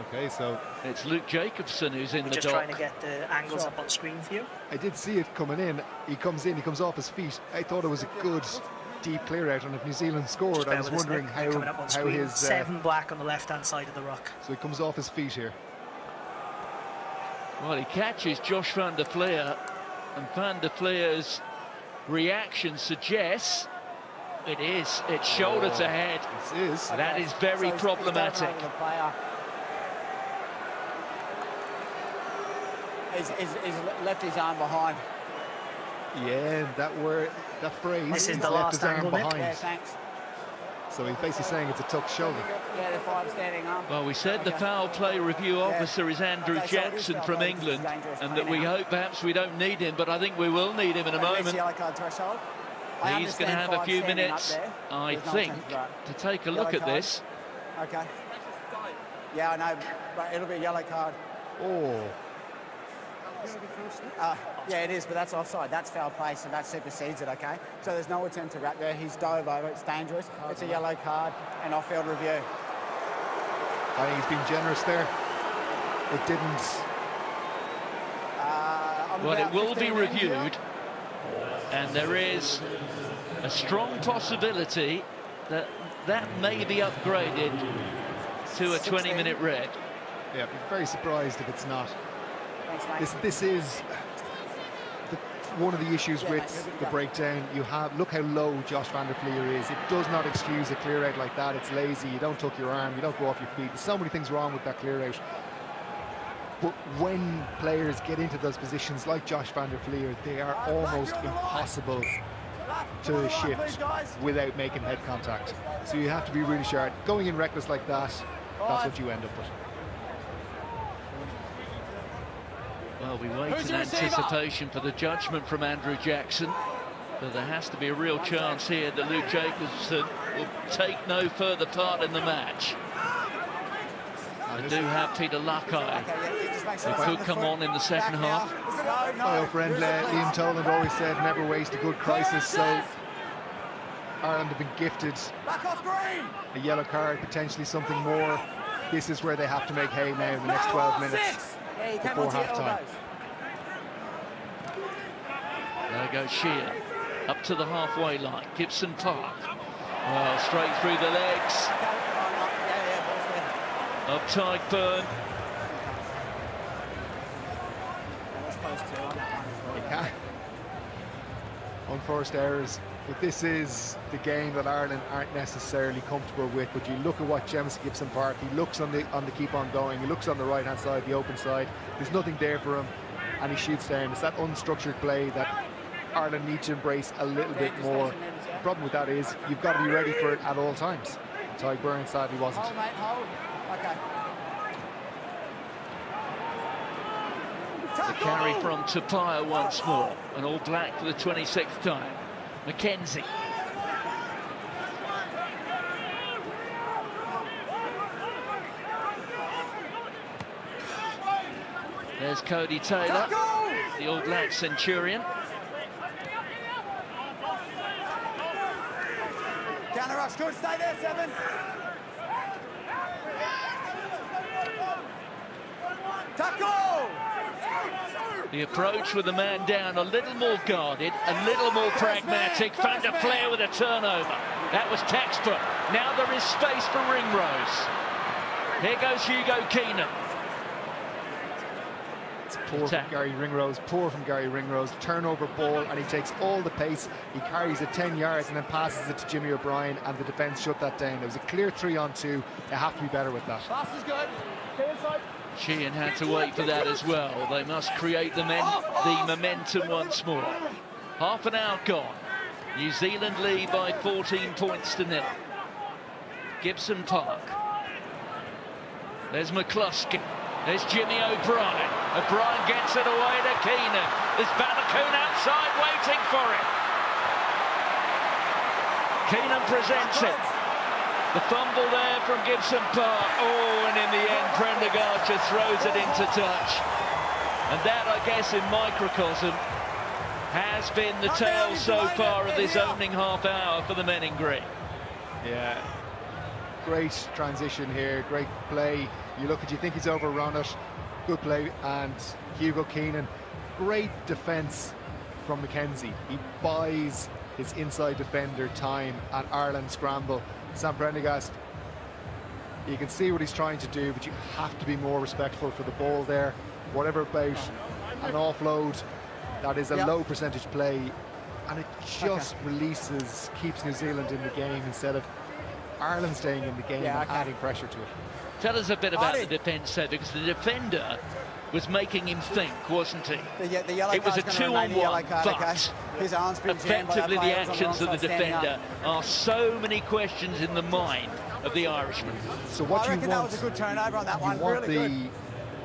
Okay, so it's Luke Jacobson who's in the dock. Just trying to get the angles up on screen for you. I did see it coming in. He comes off his feet. I thought it was a good deep clear out, and if New Zealand scored, I was wondering how his 7 black on the left-hand side of the ruck. So he comes off his feet here. Well, he catches Josh van der Fleer, and van der Fleer's reaction suggests it's shoulder to head. It is. That is very problematic. He's left his arm behind. Yeah, that phrase. This is the last angle behind. Yeah, thanks. So he's basically saying it's a tucked shoulder. Yeah, the 5 standing arm. Well, we said the foul play review officer is Andrew Jackson from England, and that we hope perhaps we don't need him, but I think we will need him in a moment. Yellow card threshold. He's going to have a few minutes, I think, to take a look at this. Okay. Yeah, I know, but it'll be a yellow card. Oh. Yeah, it is, but that's offside. That's foul play, so that supersedes it, okay? So there's no attempt to wrap there. He's dove over. It's dangerous. It's a yellow card and off-field review. I think he's been generous there. It didn't... Well, it will be reviewed, and there is a strong possibility that that may be upgraded to a 20-minute red. Yeah, I'd be very surprised if it's not. Thanks, this is one of the issues with the breakdown. Look how low Josh van der Fleer is. It does not excuse a clear out like that. It's lazy. You don't tuck your arm. You don't go off your feet. There's so many things wrong with that clear out. But when players get into those positions like Josh van der Flier, they are almost impossible to shift without making head contact. So you have to be really sharp. Going in reckless like that, that's what you end up with. Well, we wait in anticipation for the judgment from Andrew Jackson. But there has to be a real chance here that Luke Jacobson will take no further part in the match. I do have Peter Luckeye, who could come on in the second half. My old friend Liam Toland always said, never waste a good crisis. So Ireland have been gifted a yellow card, potentially something more. This is where they have to make hay now in the next 12 minutes before half-time. There goes Shear, up to the halfway line. Gibson Park. Well, straight through the legs of Tyburn. Unforced errors, but this is the game that Ireland aren't necessarily comfortable with. But you look at what Jamison Gibson Park, he looks on the keep on going, he looks on the right hand side, the open side, there's nothing there for him, and he shoots down. It's that unstructured play that Ireland need to embrace a little bit more. The problem with that is you've got to be ready for it at all times. Tyburn sadly wasn't. Hold, mate, hold. Okay. The carry from Tapia once more, and All Black for the 26th time. McKenzie. There's Cody Taylor, the All Black Centurion. Counter rush, good, stay there, 7. Tackle! The approach with the man down, a little more guarded, a little more pragmatic. Van der Flier with a turnover. That was textbook. Now there is space for Ringrose. Here goes Hugo Keenan. It's poor from Gary Ringrose, poor from Gary Ringrose. Turnover ball, and he takes all the pace. He carries it 10 yards and then passes it to Jimmy O'Brien, and the defence shut that down. It was a clear 3-on-2. They have to be better with that. Pass is good. Stay inside. Sheehan had to wait for that as well. They must create the momentum once more. Half an hour gone. New Zealand lead by 14 points to 0. Gibson Park. There's McCluskey. There's Jimmy O'Brien. O'Brien gets it away to Keenan. There's Balakoon outside waiting for it. Keenan presents it. The fumble there from Gibson Park. Oh, and in the end, Prendergast just throws it into touch. And that, I guess, in microcosm, has been the tale so far of this opening half hour for the men in green. Yeah, great transition here, great play. You look at, you think he's overrun it. Good play, and Hugo Keenan, great defence from McKenzie. He buys his inside defender time, and Ireland scramble. Sam Prendergast, you can see what he's trying to do, but you have to be more respectful for the ball there. Whatever about an offload, that is a low percentage play, and it just releases, keeps New Zealand in the game instead of Ireland staying in the game and adding pressure to it. Tell us a bit about the defence there, because the defender was making him think, wasn't he? The yellow it was a 2-on-1, but his arm's been effectively the actions of the defender are so many questions in the mind of the Irishman. So what I you reckon want, that was a good turnover on that one.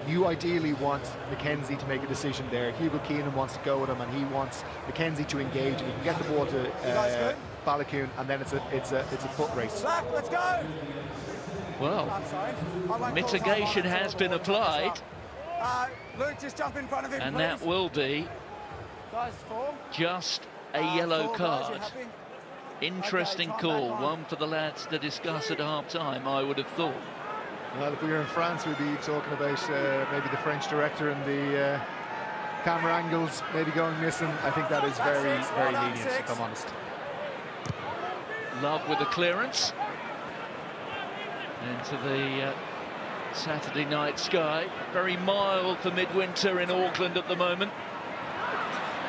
You ideally want McKenzie to make a decision there. Hugo Keenan wants to go with him, and he wants McKenzie to engage, and he can get the ball to Balakoon, and then it's a foot race. Let's go. Well, mitigation has been applied. Luke, just jump in front of him, and please. that will be just a yellow card. Interesting call, one for the lads to discuss at half-time, I would have thought. Well, if we were in France, we'd be talking about maybe the French director and the camera angles maybe going missing. I think that is very, very lenient, if I'm honest. Love with the clearance into the Saturday night sky. Very mild for midwinter in Auckland at the moment.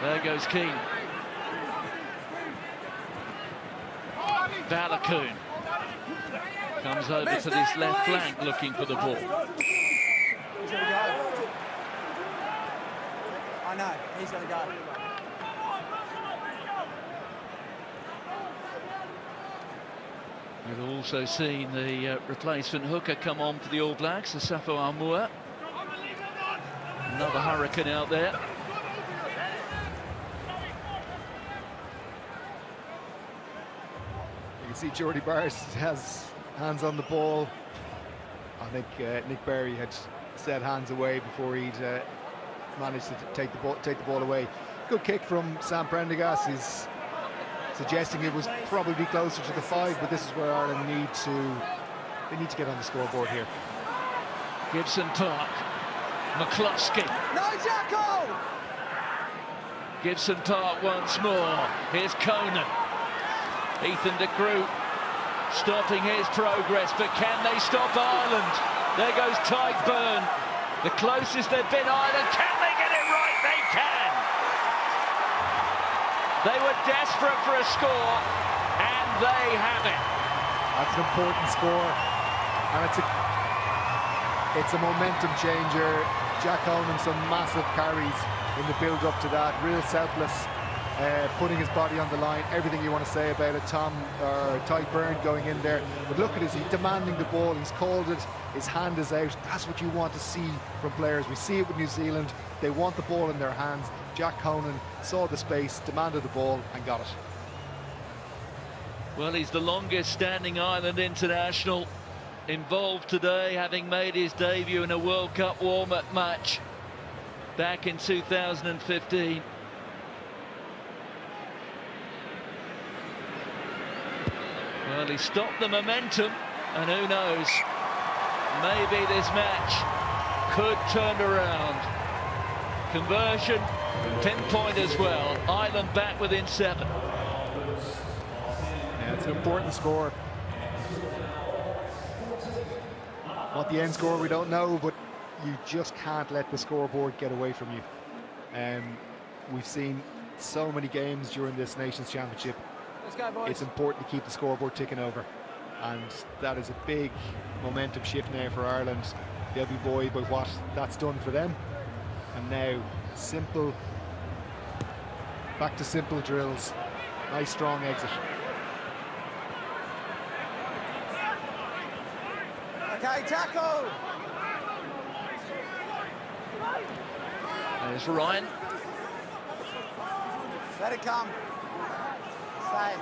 There goes Keane. Balakoon comes over to this left flank looking for the ball. He's going to go. We've also seen the replacement hooker come on for the All Blacks, Asafo Aumua. Another hurricane out there. You can see Jordy Barrett has hands on the ball. I think Nick Berry had said hands away before he'd managed to take the ball away. Good kick from Sam Prendergast. He's suggesting it was probably closer to the 5, but this is where Ireland need to get on the scoreboard here. Gibson Park, McCluskey. No, Jacko! Gibson Park once more. Here's Conan. Ethan de Groot stopping his progress, but can they stop Ireland? There goes Tyke Byrne. The closest they've been, Ireland. Can they get it right? They can. They were desperate for a score, and they have it. That's an important score, and it's a momentum changer. Jack Conan, some massive carries in the build-up to that. Real selfless, putting his body on the line. Everything you want to say about it. Tyke Byrne going in there, but look at this. He's demanding the ball. He's called it. His hand is out. That's what you want to see from players. We see it with New Zealand. They want the ball in their hands. Jack Conan saw the space, demanded the ball, and got it. Well, he's the longest standing Ireland international involved today, having made his debut in a World Cup warm-up match back in 2015. Well, he stopped the momentum, and who knows, maybe this match could turn around. Conversion, pinpoint as well. Ireland back within 7. Yeah, it's an important score. What the end score, we don't know, but you just can't let the scoreboard get away from you. We've seen so many games during this Nations Championship. Let's go, boys. It's important to keep the scoreboard ticking over, and that is a big momentum shift now for Ireland. They'll be buoyed by what that's done for them, and now simple, back to simple drills. Nice strong exit. Okay, tackle. There's Ryan. Let it come. Stay.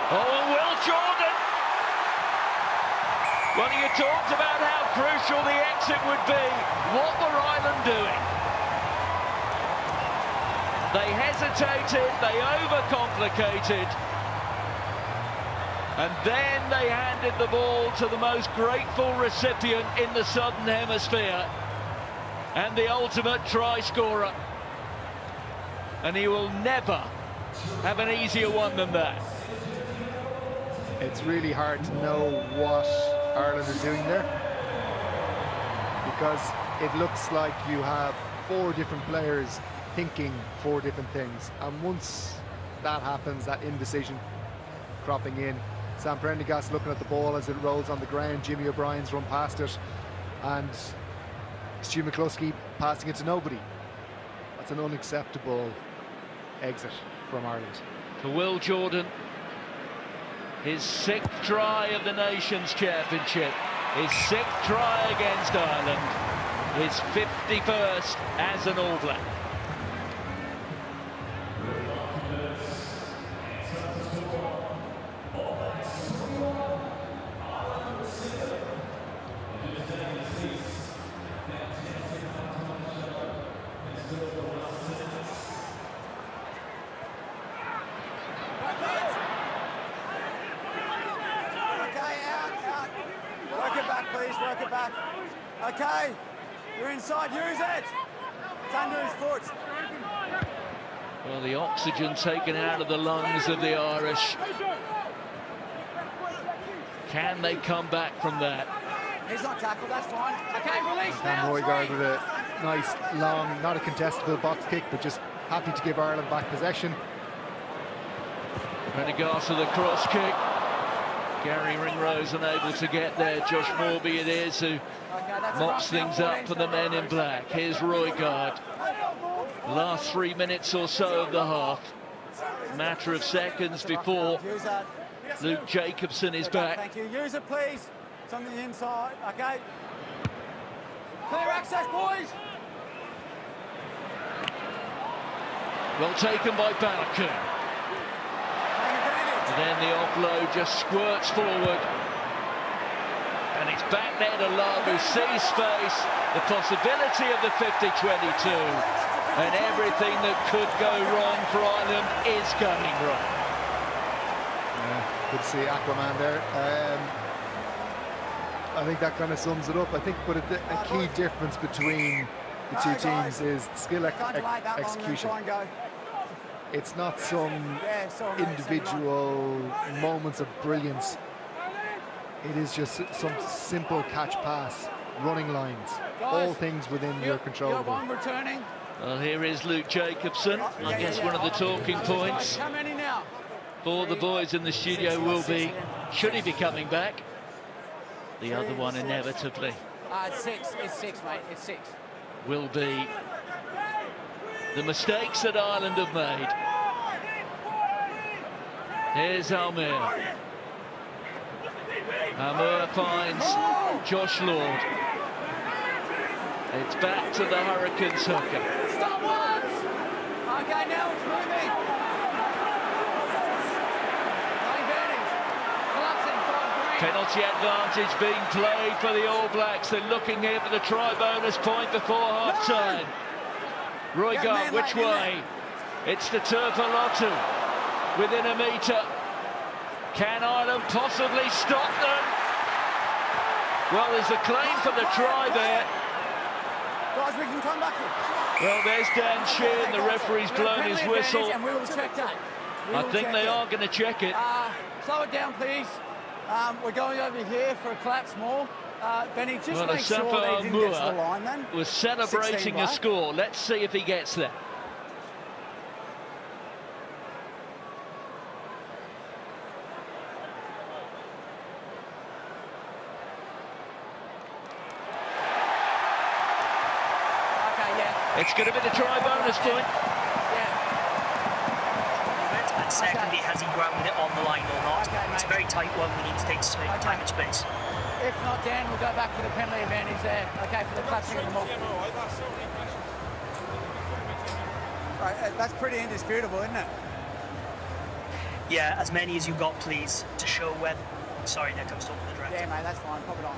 Oh, and Will Jordan. Well, you talked about how crucial the exit would be. What were Ireland doing? They hesitated, they overcomplicated, and then they handed the ball to the most grateful recipient in the Southern Hemisphere, and the ultimate try scorer. And he will never have an easier one than that. It's really hard to know what Ireland are doing there, because it looks like you have 4 different players thinking 4 different things, and once that happens, that indecision cropping in, Sam Prendergast looking at the ball as it rolls on the ground, Jimmy O'Brien's run past it, and Stu McCluskey passing it to nobody. That's an unacceptable exit from Ireland. For Will Jordan, his 6th try of the Nations Championship, his 6th try against Ireland, his 51st as an All Black. Work it back. Okay, you're inside, use it. It's under his foot. Well, the oxygen taken out of the lungs of the Irish. Can they come back from that? He's not tackled, that's fine. Okay, release now. Hoygaard with a nice, long, not a contestable box kick, but just happy to give Ireland back possession. Prendergast with a cross kick. Gary Ringrose unable to get there. Josh Morby it is, who mops things up for the men in black. Here's Roygaard. Last 3 minutes or so of the half. Matter of seconds before Luke Jacobson is back. Thank you. Use it, please. It's on the inside. Okay. Clear access, boys. Well taken by Bannaker. And then the offload just squirts forward. And it's back there to Love, who sees space, the possibility of the 50-22. And everything that could go wrong for Ireland is going wrong. Yeah, good to see Aquaman there. I think that kind of sums it up. I think, but a key difference between the two teams is skill execution. It's not some individual moments of brilliance. It is just some simple catch pass, running lines, all things within your control. Well, here is Luke Jacobson. I guess one of the talking points for the boys in the studio will be, should he be coming back? The other one inevitably. It's six, mate, it's 6. Will be the mistakes that Ireland have made. Here's Almir. Almir finds Josh Lord. It's back to the Hurricanes hooker. Stop once! Okay, now it's moving. Penalty advantage being played for the All Blacks. They're looking here for the try bonus point before half-time. Roygaard, which way? It's the Turpalotu within a metre. Can Ireland possibly stop them? Well, there's a claim for the try there. Guys, we can come back here. Well, there's Dan Sheehan. The referee's blown his whistle. And we will check that. I think they are going to check it. Slow it down, please. We're going over here for a collapse more. Benny, just make sure they didn't get to the line then. Was celebrating a score. Let's see if he gets there. It's going to be the try bonus point. And secondly, has he grounded it on the line or not? It's a very tight one. We need to take time and space. If not, Dan, we'll go back for the penalty advantage there. Okay, for the clutching of the ball. Right, that's pretty indisputable, isn't it? Yeah, as many as you got, please, to show when. Sorry, Nick, I'm stopping the director. Yeah, mate, that's fine. Pop it on.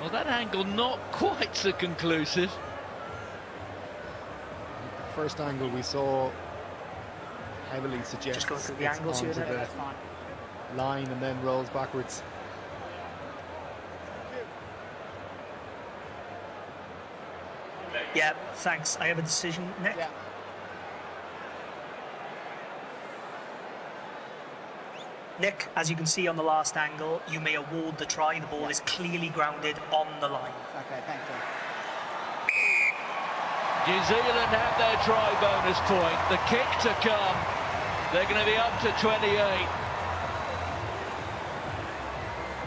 Well, that angle not quite so conclusive. The first angle we saw heavily suggests just going through the it's angles here. onto the line and then rolls backwards. Yeah, thanks. I have a decision, Nick. Yeah. Nick, as you can see on the last angle, you may award the try. The ball is clearly grounded on the line. Okay, thank you. New Zealand have their try bonus point. The kick to come. They're going to be up to 28.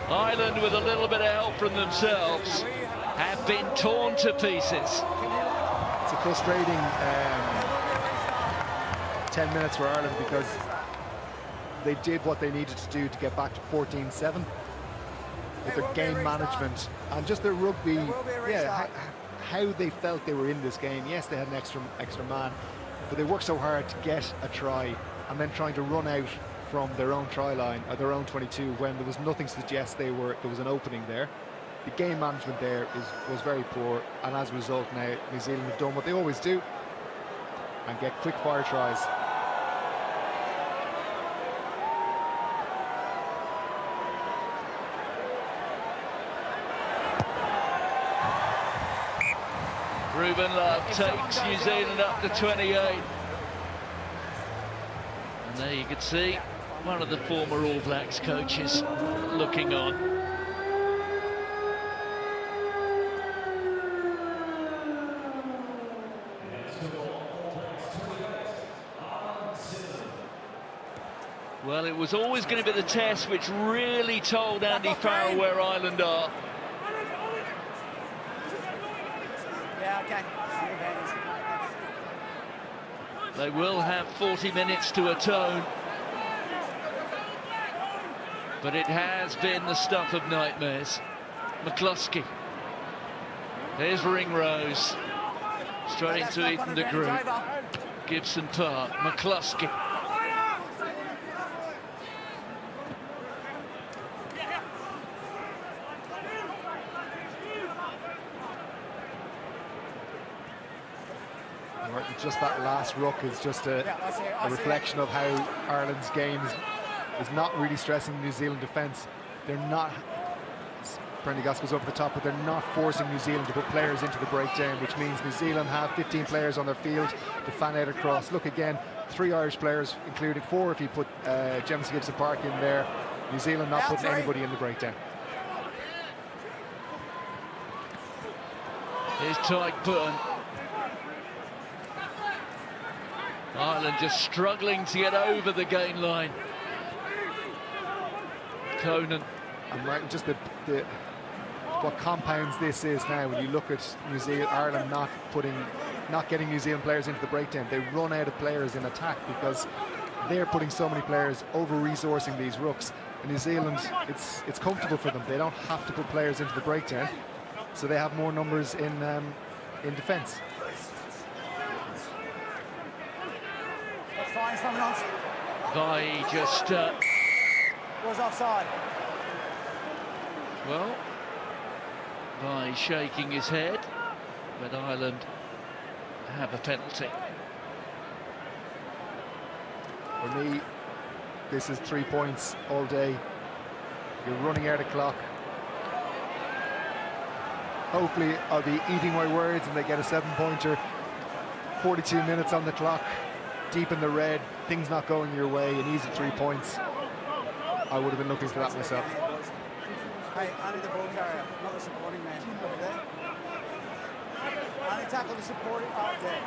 Ireland, with a little bit of help from themselves, have been torn to pieces. It's a frustrating 10 minutes for Ireland because they did what they needed to do to get back to 14-7 with their game management and just their rugby, how they felt they were in this game. Yes, they had an extra man, but they worked so hard to get a try and then trying to run out from their own try line, or their own 22, when there was nothing to suggest there was an opening there. The game management there was very poor, and as a result now New Zealand have done what they always do and get quick fire tries. Ruben Love takes New Zealand up to 28. And there you can see one of the former All Blacks coaches looking on. Well, it was always going to be the test which really told Andy Farrell where Ireland are. Yeah, okay. They will have 40 minutes to atone. But it has been the stuff of nightmares. McCluskey. There's Ringrose. Straight into Ethan de Groot. Gibson Park. McCluskey. Just that last ruck is just a reflection of how Ireland's game is not really stressing the New Zealand defence. They're not, Prendergast goes over the top, but they're not forcing New Zealand to put players into the breakdown, which means New Zealand have 15 players on their field to fan out across. Look again, 3 Irish players, including 4 if you put James Gibson Park in there. New Zealand not putting anybody in the breakdown. Here's Tyke Burn. Ireland just struggling to get over the gain line. Conan. And right, just what compounds this is now when you look at New Zealand, Ireland not getting New Zealand players into the breakdown. They run out of players in attack because they're putting so many players, over-resourcing these rucks. And New Zealand, it's comfortable for them. They don't have to put players into the breakdown, so they have more numbers in defence. Vai just was offside. Well, Vai shaking his head, but Ireland have a penalty. For me, this is 3 points all day. You're running out of clock. Hopefully I'll be eating my words and they get a 7-pointer. 42 minutes on the clock, deep in the red, things not going your way, an easy 3 points. I would have been looking for that myself. Hey, only the ball carrier, not the supporting man over there. Only tackle the supporting out there.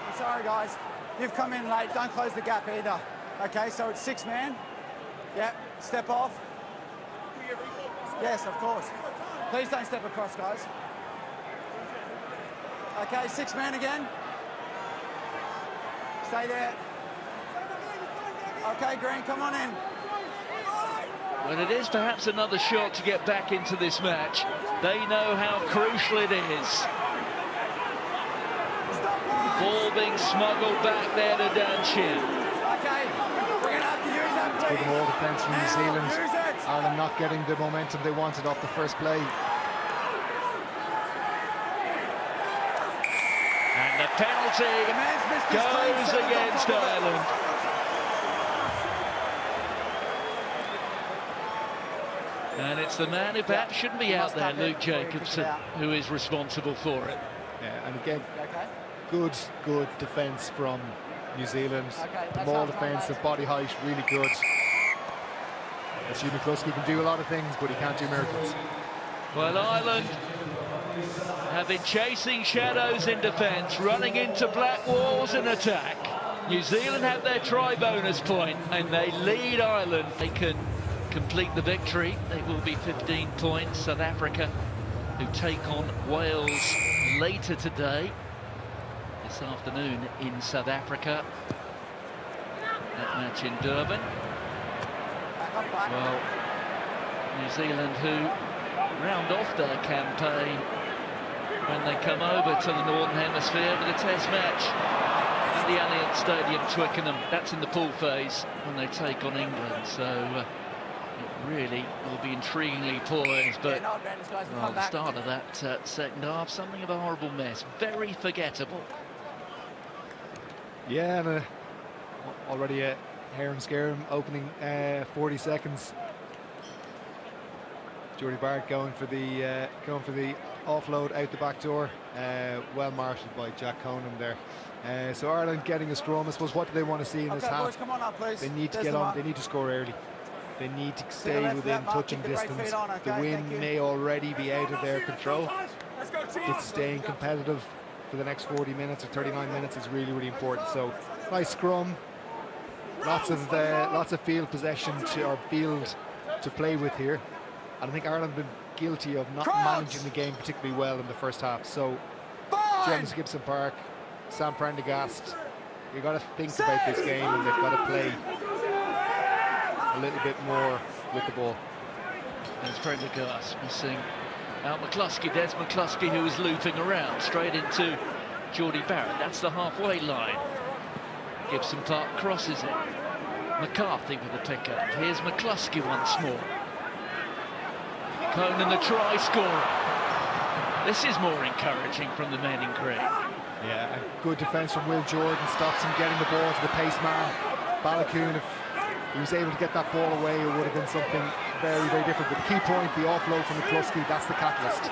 I'm sorry, guys. You've come in late. Don't close the gap either. Okay, so it's 6 man. Yep, step off. Yes, of course. Please don't step across, guys. Okay, 6 man again. Stay there. Okay, Green, come on in. Well, it is perhaps another shot to get back into this match. They know how crucial it is. Ball being smuggled back there to Dan Chin. Okay, we're going to have to use that, please. Good ball defence from New Zealand. Ireland not getting the momentum they wanted off the first play. And the penalty goes against Ireland. And it's the man who perhaps shouldn't be out there, Luke Jacobson, who is responsible for it. Yeah, and again, good defence from New Zealand. The ball defence, the body height, really good. As Hugh McCluskey can do a lot of things, but he can't do miracles. Well, Ireland have been chasing shadows in defence, running into black walls in attack. New Zealand have their try bonus point, and they lead Ireland. They can complete the victory. They will be 15 points. South Africa, who take on Wales later today, this afternoon in South Africa. That match in Durban. Well, New Zealand, who round off their campaign when they come over to the Northern Hemisphere with a test match at the Allianz Stadium, Twickenham. That's in the pool phase when they take on England. So it really will be intriguingly poised. But well, the start of that second half, something of a horrible mess. Very forgettable. Yeah, and already a harem scarum opening 40 seconds. Jordy Barrett going for the offload out the back door, well marshalled by Jack Conan there. So Ireland getting a scrum. I suppose, what do they want to see in this half? Boys, come on up, please. They need to get on. They need to score early. They need to stay within touching distance. The win may already be out of their control. It's staying competitive for the next 40 minutes or 39 minutes is really, really important. So nice scrum. Lots of field possession to play with here. And I think Ireland have been guilty of not managing the game particularly well in the first half. So James Gibson Park, Sam Prendergast, you've got to think about this game, and they've got to play a little bit more with the ball. There's Prendergast missing out McCluskey. There's McCluskey, who is looping around straight into Geordie Barrett. That's the halfway line. Gibson Park crosses it. McCarthy with a pick up. Here's McCluskey once more. Conan, the try scorer. This is more encouraging from the men in green. Yeah, a good defence from Will Jordan stops him getting the ball to the pace man. Balakoon, if he was able to get that ball away, it would have been something very, very different. But the key point, the offload from McCluskey, that's the catalyst.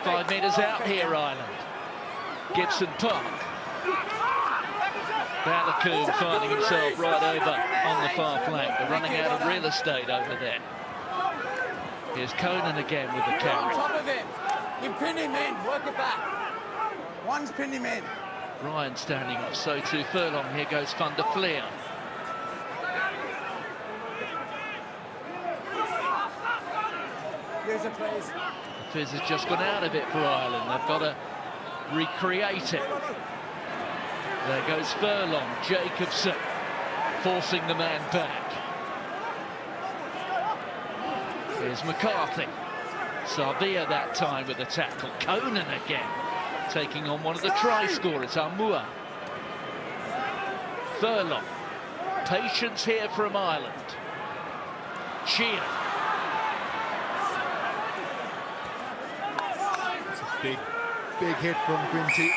5 metres out here, Ireland. Gibson Park. Balakoon finding himself right over on the far flank. They're running out of real estate over there. Here's Conan again with the carry. On top of him. You pin him in, work it back. One's pinned him in. Ryan standing off, so too Furlong. Here goes Van der Fleer. Here's a please. The fizz has just gone out of it for Ireland. They've got to recreate it. There goes Furlong. Jacobson forcing the man back. Here's McCarthy. Sarvia that time with the tackle. Conan again taking on one of the try scorers, Amua. Furlong. Patience here from Ireland. Sheehan. Big hit from Quinty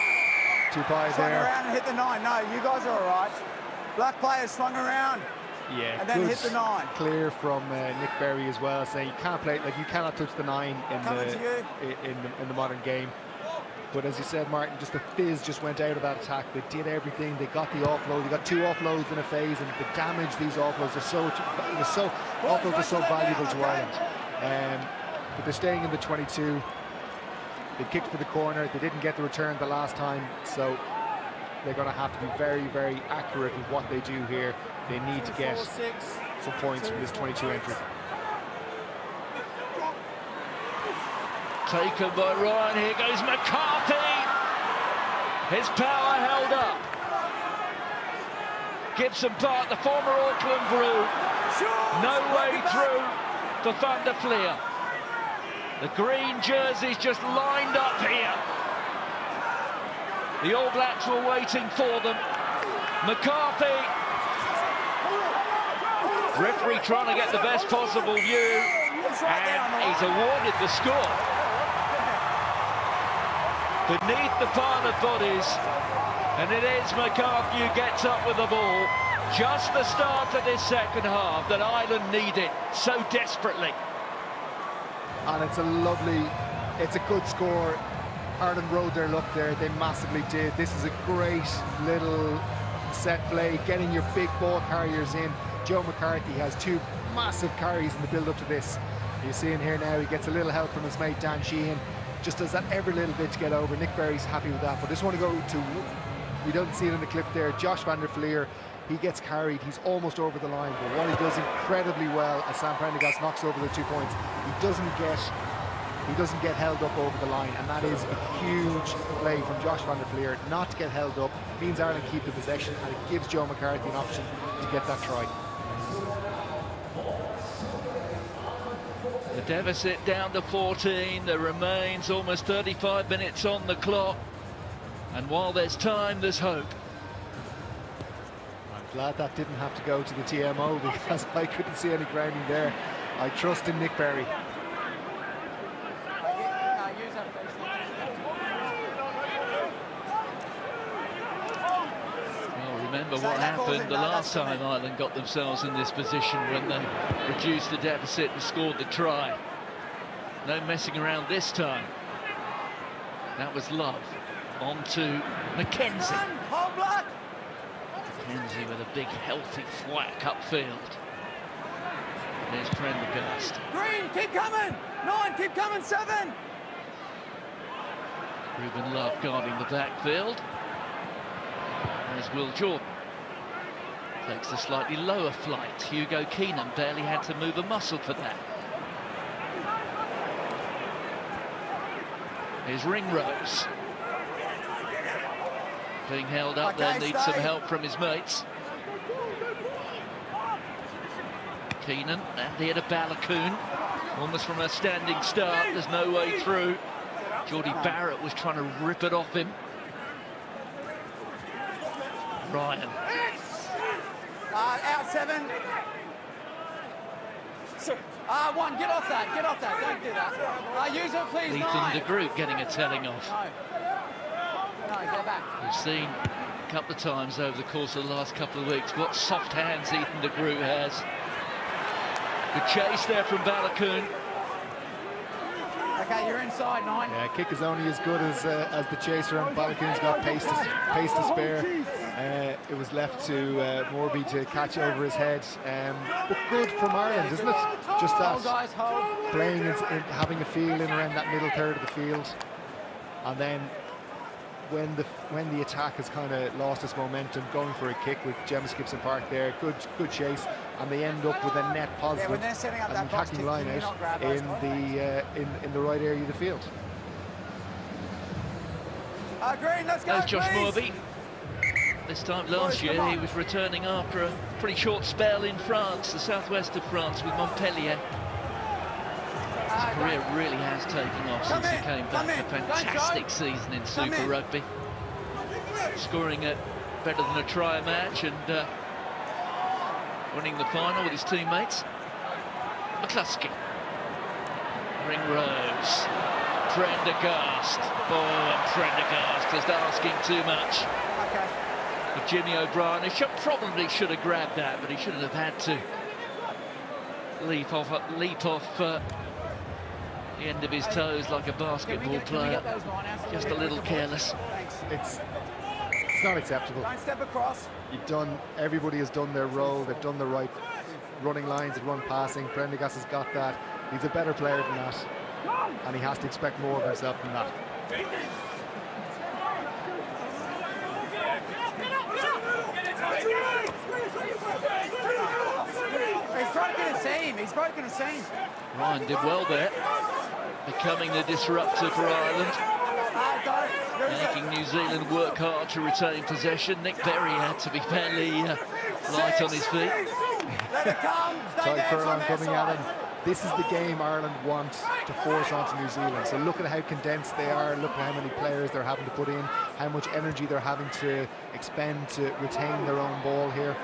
Tupai Swung there. around and hit the 9. No, you guys are all right. Black players swung around. Yeah, and then hit the 9. Clear from Nick Berry as well, saying you can't play, like, you cannot touch the 9 in the modern game. But as you said, Martin, just the fizz just went out of that attack. They did everything. They got the offload. They got 2 offloads in a phase, and the damage these offloads are so valuable to Ireland. But they're staying in the 22. They kicked for the corner. They didn't get the return the last time, so they're going to have to be very, very accurate with what they do here. They need to get some points from this 22 entry. Taken by Ryan. Here goes McCarthy. His power held up. Gibson Park, the former Auckland Brew. No way through for Van der Fleer. The green jerseys just lined up here. The All Blacks were waiting for them. McCarthy. Referee trying to get the best possible view. And he's awarded the score. Beneath the pile of bodies, and it is McCarthy who gets up with the ball. Just the start of this second half that Ireland needed so desperately. And it's a good score. Ireland rode their luck there, they massively did. This is a great little set play, getting your big ball carriers in. Joe McCarthy has 2 massive carries in the build-up to this. You see in here now, he gets a little help from his mate Dan Sheehan. Just does that every little bit to get over. Nick Berry's happy with that, but I just want to go to, we don't see it in the clip there, Josh Van der Fleer. He gets carried, he's almost over the line, but what he does incredibly well as Sam Prendergast knocks over the 2 points, he doesn't get held up over the line, and that is a huge play from Josh Van der Fleer. Not to get held up means Ireland keep the possession, and it gives Joe McCarthy an option to get that try. The deficit down to 14. There remains almost 35 minutes on the clock. And while there's time, there's hope. I'm glad that didn't have to go to the TMO, because I couldn't see any grounding there. I trust in Nick Berry. Remember what happened the last time Ireland got themselves in this position, when they reduced the deficit and scored the try. No messing around this time. That was Love. On to Mackenzie. Hold block. Mackenzie with a big, healthy thwack upfield. There's Prendergast. Green, keep coming. 9, keep coming. 7. Ruben Love guarding the backfield. There's Will Jordan. Takes a slightly lower flight. Hugo Keenan barely had to move a muscle for that. Here's Ringrose. Being held up there, needs some help from his mates. Keenan, and here to Balakoon. Almost from a standing start, there's no way through. Geordie Barrett was trying to rip it off him. Ryan. Out 7. 1, get off that, don't do that. Use it, please. Ethan de Groot getting a telling off. No, get back. We've seen a couple of times over the course of the last couple of weeks what soft hands Ethan de Groot has. Good chase there from Balakoon. Okay, you're inside, 9. Yeah, kick is only as good as the chaser, and Balakoon's got pace to spare. It was left to Morby to catch over his head. But good from Ireland, isn't it? Just that playing and having a feel in around that middle third of the field. And then when the attack has kind of lost its momentum, going for a kick with Gemma Gibson Park there, good chase, and they end up with a net positive and attacking line out in the right area of the field. Green, let's go. There's Josh please. Morby. This time last year he was returning after a pretty short spell in France, the southwest of France, with Montpellier. His career really has taken off since he came back. A fantastic season in Super Rugby, scoring at better than a try a match and winning the final with his teammates. McCluskey, Ringrose, Prendergast. Oh, and Prendergast just asking too much. Of Jimmy O'Brien, he probably should have grabbed that, but he shouldn't have had to leap off the end of his toes like a basketball player. Just a little careless. It's not acceptable. Don't step across. Everybody has done their role. They've done the right running lines and run passing. Prendergast has got that. He's a better player than that, and he has to expect more of himself than that. He's broken a seam. Ryan did well there, becoming the disruptor for Ireland, making New Zealand work hard to retain possession. Nick Berry had to be fairly light on his feet. Ty Furlong coming at him. This is the game Ireland want to force onto New Zealand. So look at how condensed they are. Look at how many players they're having to put in, how much energy they're having to expend to retain their own ball here.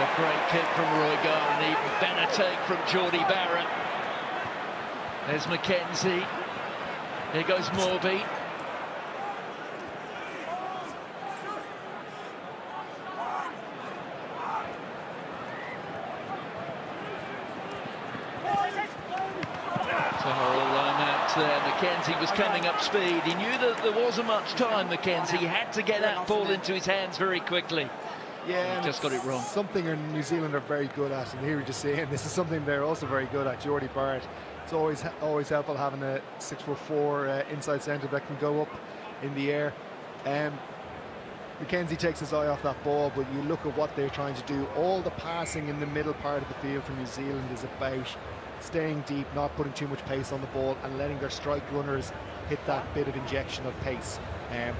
A great kick from Roy Gar, and even better take from Geordie Barrett. There's Mackenzie. Here goes Morby. There, Mackenzie was coming up speed. He knew that there wasn't much time, Mackenzie. He had to get that ball into his hands very quickly. Yeah, just got it wrong. Something New Zealand are very good at, and here we're just saying this is something they're also very good at. Geordie Barrett. It's always helpful having a 6'4" inside centre that can go up in the air. Mackenzie takes his eye off that ball, but you look at what they're trying to do. All the passing in the middle part of the field for New Zealand is about staying deep, not putting too much pace on the ball, and letting their strike runners hit that bit of injection of pace.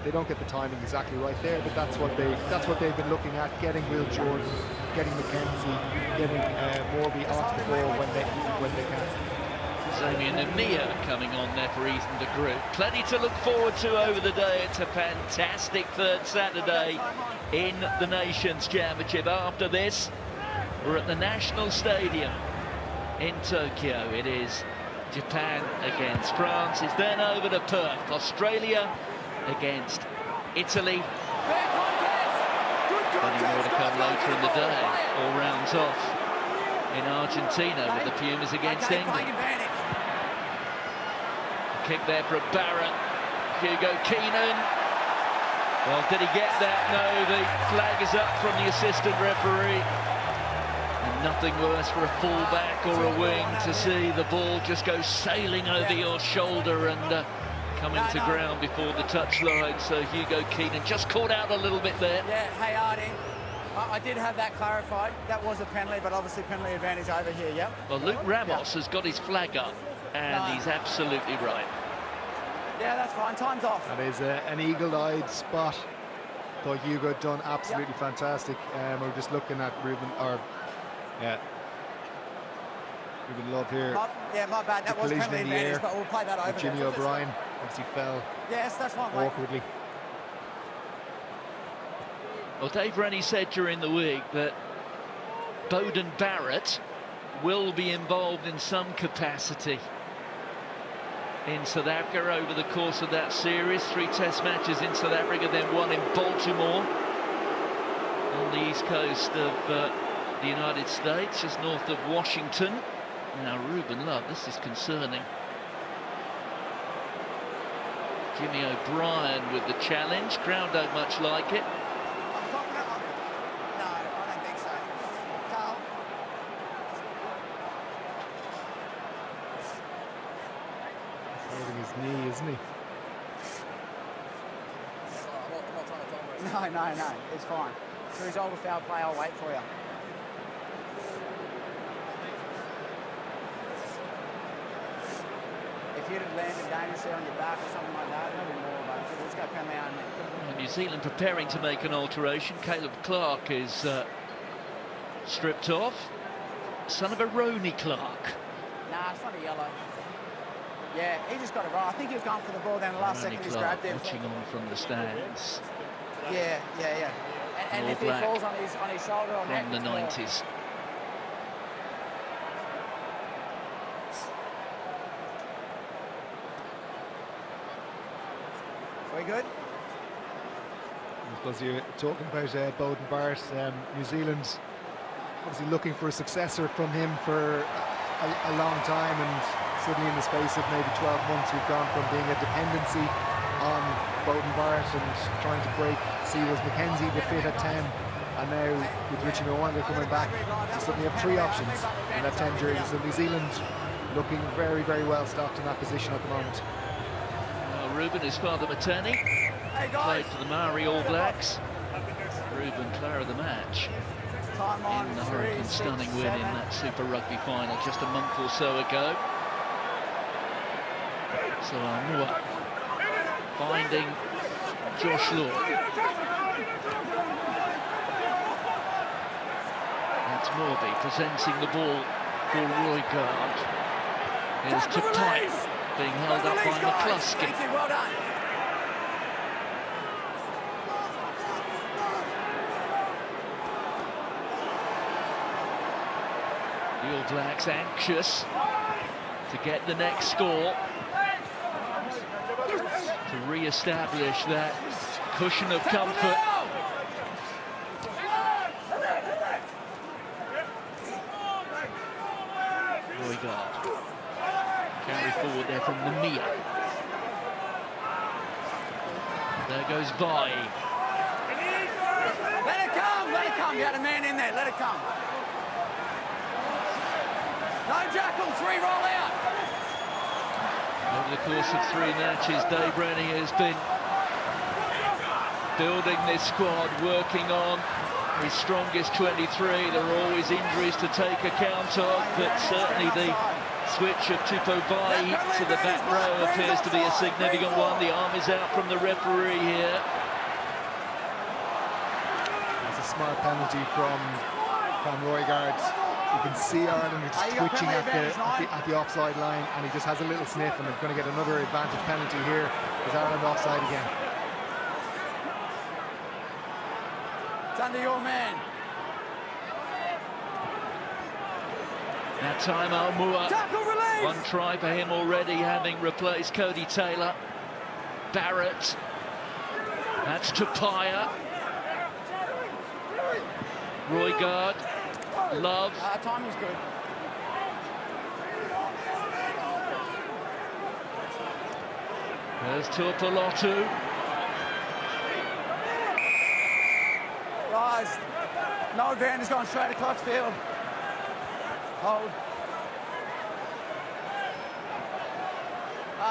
They don't get the timing exactly right there, but that's what they've been looking at: getting Will Jordan, getting Mackenzie, getting Morby off the ball when they can. Damien Namia coming on there for Ethan de Groot. Plenty to look forward to over the day. It's a fantastic third Saturday in the Nations Championship. After this, we're at the National Stadium in Tokyo. It is Japan against France. It's then over to Perth. Australia against Italy. Plenty more to come later in the day. All rounds off in Argentina with the Pumas against England. Kick there for Barrett. Hugo Keenan. Well, did he get that? No, the flag is up from the assistant referee. And nothing worse for a fullback or a wing to see the ball just go sailing over your shoulder and coming to ground before the touchline. So Hugo Keenan just caught out a little bit there. Yeah, hey Artie, I did have that clarified. That was a penalty, but obviously penalty advantage over here, yep. Well, Luke Ramos has got his flag up, and he's absolutely right. Yeah, that's fine, time's off. That is an eagle-eyed spot. Thought Hugo done absolutely fantastic. We're just looking at Ruben Love here. My bad, that was penalty advantage, but we'll play that over. Jimmy O'Brien obviously fell. Yes, that's fine. Awkwardly. Well, Dave Rennie said during the week that Bowden Barrett will be involved in some capacity in South Africa over the course of that series. 3 test matches in South Africa, then 1 in Baltimore on the east coast of the United States, just north of Washington. Now Ruben Love, this is concerning. Jimmy O'Brien with the challenge. Crowd don't much like it. No, I don't think so. Carl? He's holding his knee, isn't he? No, it's fine. So he's over foul play, I'll wait for you. If you'd have landed dangerously on your back or something like that, it'd be more, but let's go penalty on New Zealand preparing to make an alteration. Caleb Clark is stripped off. Son of a Ronnie Clark. Nah, it's not a yellow. Yeah, he just got it right. I think he was going for the ball, then the last second he's grabbed him. Watching on from the stands. Yeah. And if he falls on his shoulder or neck, from the 90s. We good? Because you're talking about Bowden Barrett, New Zealand obviously looking for a successor from him for a long time, and suddenly in the space of maybe 12 months we've gone from being a dependency on Bowden Barrett and trying to break Seals McKenzie the fit at 10, and now with Richie Mwanga coming back, we suddenly have 3 options in that 10 jersey. So New Zealand looking very, very well stocked in that position at the moment. Ruben, his father Matani, played for the Maori All Blacks. Ruben player of the match in the Hurricane stunning win in that Super Rugby final just a month or so ago. So Mua finding Josh Law. That's Morby presenting the ball for Roy Gard. Here's Tapai being held up by McCluskey. Well done. The All Blacks anxious to get the next score, to re-establish that cushion of comfort. Roy Gard. Carry forward there from the Mia. There goes by. Let it come. You had a man in there, let it come. No jackal, 3 roll out. Over the course of 3 matches, Dave Rennie has been building this squad, working on his strongest 23. There are always injuries to take account of, but certainly the switch of Tupobai to the back row appears to be a significant one. The arm is out from the referee here. It's a smart penalty from Roy Gard. You can see Ireland just twitching at the offside line, and he just has a little sniff, and they're going to get another advantage penalty here. Is Ireland offside again? It's under your man. Now time Almua, 1 try for him already, having replaced Cody Taylor. Barrett, that's Tapia. Roy Gard, Love. Timing's good. There's Tuipulotu. Rise. No advantage going straight across field. Hold.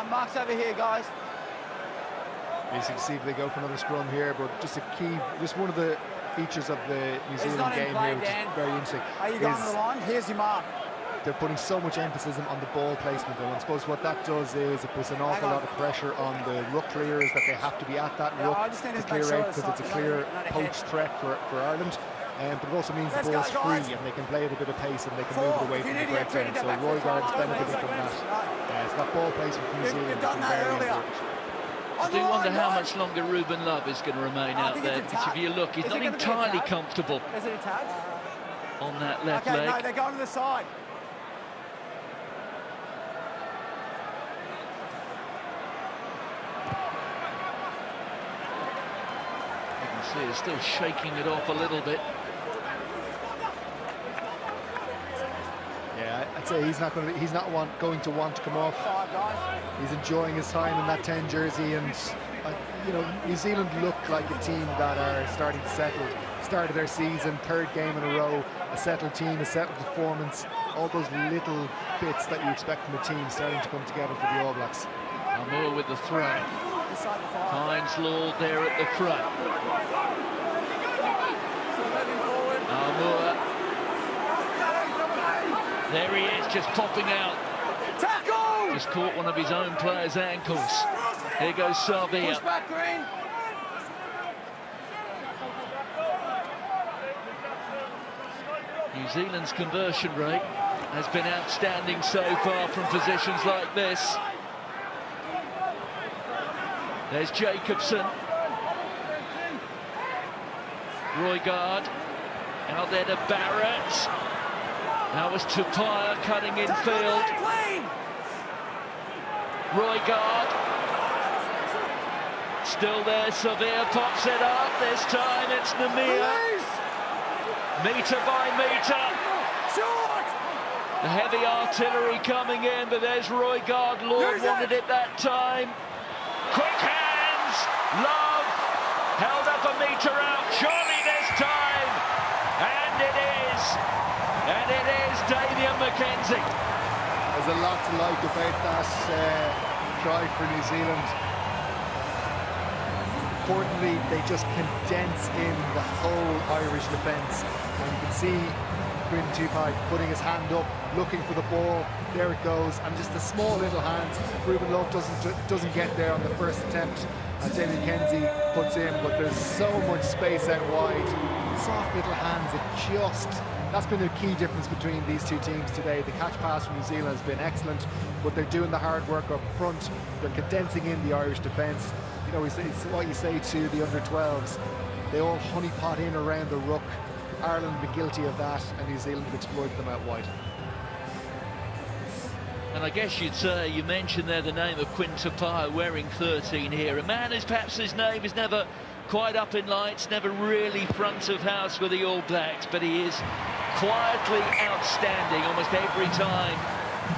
Mark's over here, guys. Basically, see if they go for another scrum here, but just one of the features of the New Zealand game here, which is very interesting. Are you going to the line? Here's your mark. They're putting so much emphasis on the ball placement, and I suppose what that does is it puts an awful lot of pressure on the ruck clearers, that they have to be at that ruck to clear out, because it's a clear poach threat for Ireland. But it also means the ball's free and they can play at a bit of pace and they can move it away from the breakdown. So Roygaard's benefiting from that. It's that ball placement from New Zealand has been very important. I do wonder how much longer Ruben Love is going to remain out there, because if you look, he's not entirely comfortable on that left leg. No, they're going to the side. You can see he's still shaking it off a little bit. Yeah, I'd say he's not going to want to come off. He's enjoying his time in that 10 jersey, and you know, New Zealand look like a team that are starting to settle. Started their season, 3rd game in a row, a settled team, a settled performance. All those little bits that you expect from a team starting to come together for the All Blacks. Moore with the throw. Hines Lord there at the front. Moore. There he is, just popping out. Tackle! Just caught one of his own players' ankles. Here goes Savia. Push back, Green. New Zealand's conversion rate has been outstanding so far from positions like this. There's Jacobson. Roygaard. Out there to Barrett. That was Tupaia cutting in field. Roygaard. Still there, Severe pops it up. This time it's Namia. Metre by metre. The heavy artillery coming in, but there's Roygaard. Lord wanted it that time. Quick hands. Love held up a metre out. Surely this time. And it is. And it is Damien McKenzie. There's a lot to like about that try for New Zealand. Importantly, they just condense in the whole Irish defence. And you can see Quinn Tupac putting his hand up, looking for the ball. There it goes, and just the small little hands. Ruben Love doesn't get there on the first attempt. And Damien McKenzie puts in, but there's so much space out wide. Soft little hands. That's been the key difference between these two teams today. The catch pass from New Zealand has been excellent, but they're doing the hard work up front. They're condensing in the Irish defence. You know, it's what you say to the under-12s. They all honeypot in around the ruck. Ireland have been guilty of that, and New Zealand have exploited them out wide. And I guess you'd say, you mentioned there the name of Quinn Tupaia, wearing 13 here. A man who's perhaps his name is never quite up in lights, never really front of house with the All Blacks, but he is quietly outstanding almost every time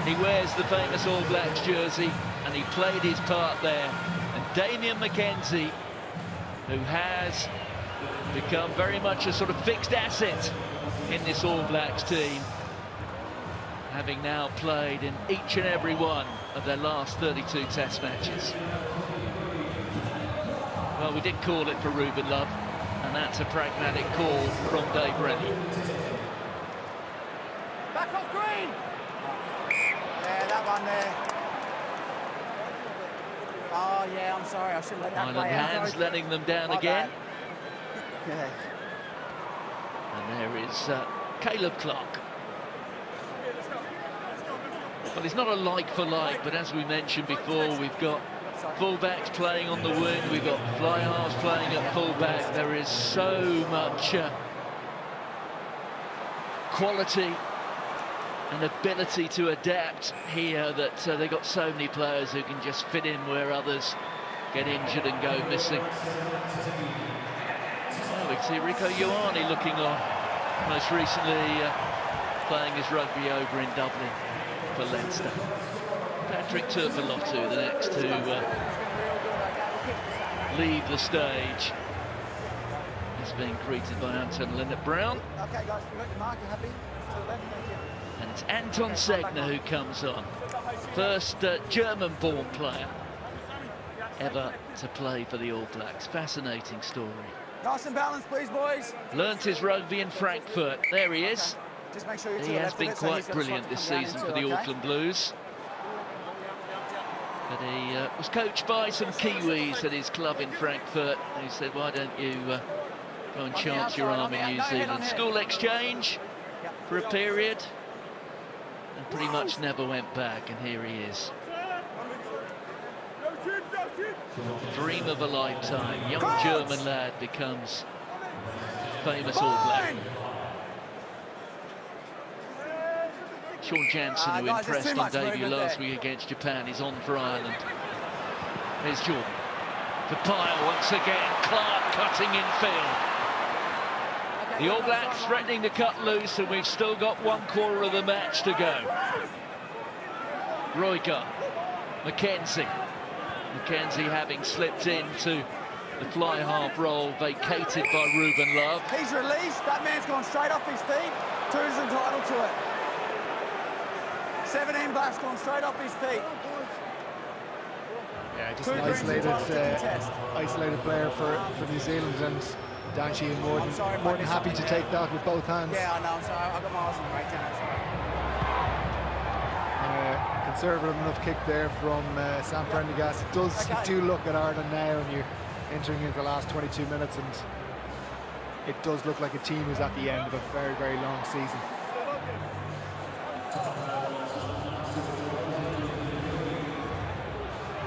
he wears the famous All Blacks jersey, and he played his part there. And Damien McKenzie, who has become very much a sort of fixed asset in this All Blacks team, having now played in each and every one of their last 32 Test matches. Well, we did call it for Ruben Love, and that's a pragmatic call from Dave Rennie. Back off Green! Yeah, that one there. Oh, yeah, I'm sorry, I should let that play out. Hands letting them down again. Yeah. And there is Caleb Clark. Well, it's not a like for like, but as we mentioned before, we've got fullbacks playing on the wing, we've got fly halves playing at fullback. There is so much quality and ability to adapt here that they've got so many players who can just fit in where others get injured and go missing. Well, we can see Rico Ioane looking on. most recently playing his rugby over in Dublin for Leinster. Patrick Turpalotu, the next to leave the stage. He's being greeted by Anton Linnett-Brown. Okay, guys, you got your mark, you happy? To the left, thank you. And it's Anton Segner who comes on. First German-born player ever to play for the All Blacks. Fascinating story. Nice and balanced, please, boys. Learnt his rugby in Frankfurt. There he is. Okay. Just make sure you're He has been quite brilliant this season for the Auckland Blues. But he was coached by some Kiwis at his club in Frankfurt who said, why don't you go and chance your arm in New Zealand. School exchange for a period and pretty much never went back, and here he is. Dream of a lifetime. Young German lad becomes famous All Black. Sean Jansen, who impressed on debut last week against Japan, is on for Ireland. There's Jordan. For Pyle once again. Clark cutting in field. The All Blacks threatening to cut loose, and we've still got 1/4 of the match to go. Royger. Mackenzie. Mackenzie having slipped into the fly half roll, vacated by Ruben Love. He's released. That man's gone straight off his feet. Two's entitled to it. 17 Blacks gone straight off his feet. Yeah, just an isolated player for New Zealand, and Dan Sheehan more than happy to take that with both hands. Yeah, I know, I'm sorry. I got my eyes on the breakdown, I'm sorry. Conservative enough kick there from Sam Prendergast. It does, you do look at Ireland now and you're entering into the last 22 minutes, and it does look like a team who's at the end of a very, very long season.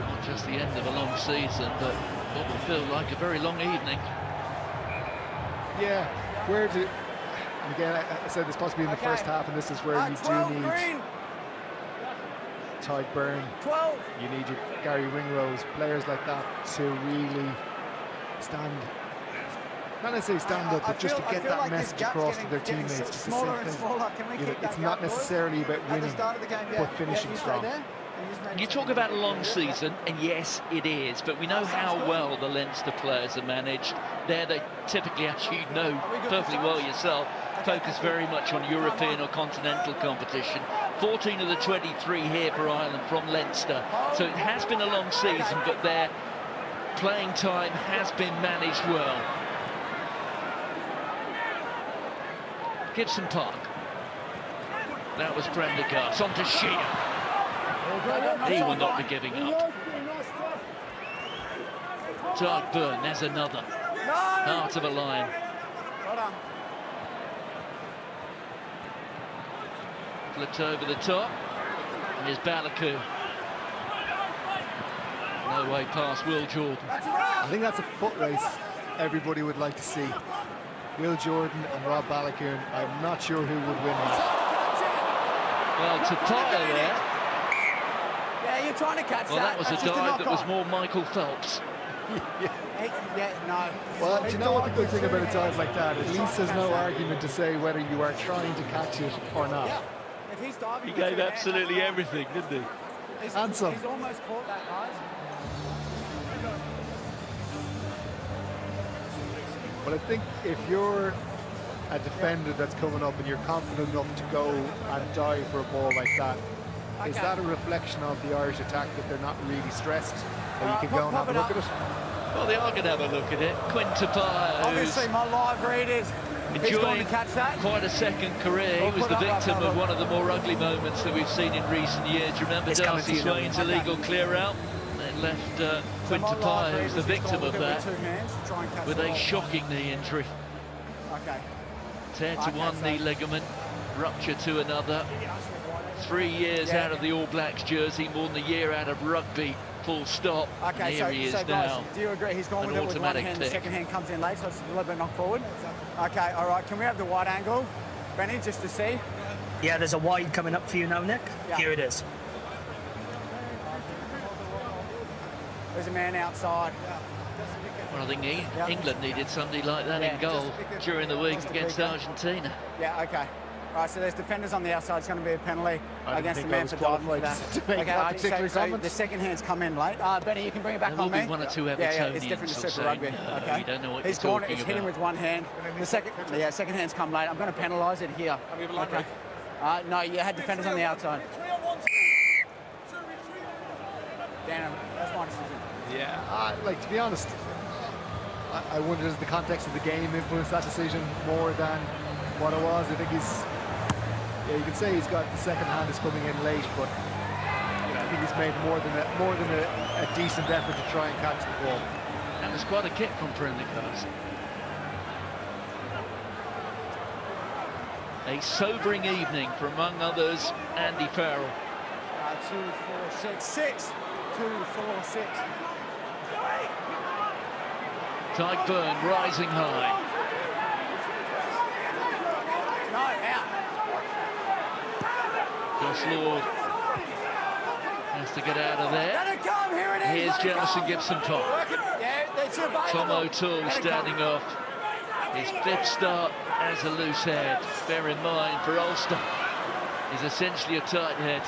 Not just the end of a long season, but what will feel like a very long evening. Yeah, and again, I said this possibly in the first half, and this is where you do need Tyke Byrne, 12. you need your Gary Ringrose, players like that to really stand, not necessarily stand up, but just to get that message across to their teammates. Just Smaller and smaller. Can we keep that it's not necessarily about winning, but finishing strong. You talk about a long season, and yes, it is, but we know how well the Leinster players are managed. They typically, as you know perfectly well yourself, focus very much on European or continental competition. 14 of the 23 here for Ireland from Leinster. So it has been a long season, but their playing time has been managed well. Gibson Park. That was Prendergast. On to Sheehan. He will not be giving up. Tyke Byrne, there's another. Out of a line. Flipped over the top. And here's Balaku. No way past Will Jordan. I think that's a foot race everybody would like to see. Will Jordan and Rob Balakoon. I'm not sure who would win it. Well, to Pyle there. Yeah, you're trying to catch well, that was a dive that was more Michael Phelps. No. Well, do you know what the good thing about a dive like that? At least there's no argument to say whether you are trying to catch it or not. Yeah. If he's diving, he gave absolutely everything, didn't he? He's almost caught that, guys. Well, I think if you're a defender that's coming up and you're confident enough to go and dive for a ball like that, is that a reflection of the Irish attack, that they're not really stressed? That you can go and have a look at it? Well, they are going to have a look at it. Quinta Pyle, obviously my live read is he's going to catch that. Quite a second career. He was the victim of one of the more ugly moments that we've seen in recent years. Do you remember Darcy Swain's illegal clear-out? It left Quinta Pyle, who was the victim of that, with a shocking knee injury. Tear to one knee ligament, rupture to another. 3 years out of the All Blacks jersey, more than a year out of rugby, full stop. Okay, here he is now. Guys, do you agree he's gone with it with one hand, the second hand comes in late, so it's a little bit knocked forward? Okay, all right, can we have the wide angle, Benny, just to see? Yeah, there's a wide coming up for you now, Nick. Yeah. Here it is. There's a man outside. Well, I think England needed somebody like that in goal during the week against Argentina. Yeah, okay. Right, so there's defenders on the outside. It's going to be a penalty against the man for diving for that. Okay, so the second hand's come in late. Benny, you can bring it back on me. One or two Evertonians. Yeah, it's different to Super Rugby. Okay. You don't know what he's you're gone. talking He's about. hit him with one hand. The second hand's come late. I'm going to penalise it here. Okay. No, you had defenders on the outside. Damn, that's my decision. Yeah, like, to be honest, I wonder does the context of the game influence that decision more than what it was. I think you could say he's got the second hand is coming in late, but I think he's made more than a decent effort to try and catch the ball. That was quite a kick from Prendergast. A sobering evening for, among others, Andy Farrell. 2, 4, 6, 6. 2, 4, 6. Tyke Byrne rising high. No, out. Josh Lord has to get out of there. Let it come. Here it is. Here's Jamison Gibson-Park. Tom O'Toole standing off. His 5th start as a loose head. Bear in mind, for Ulster, he's essentially a tight head.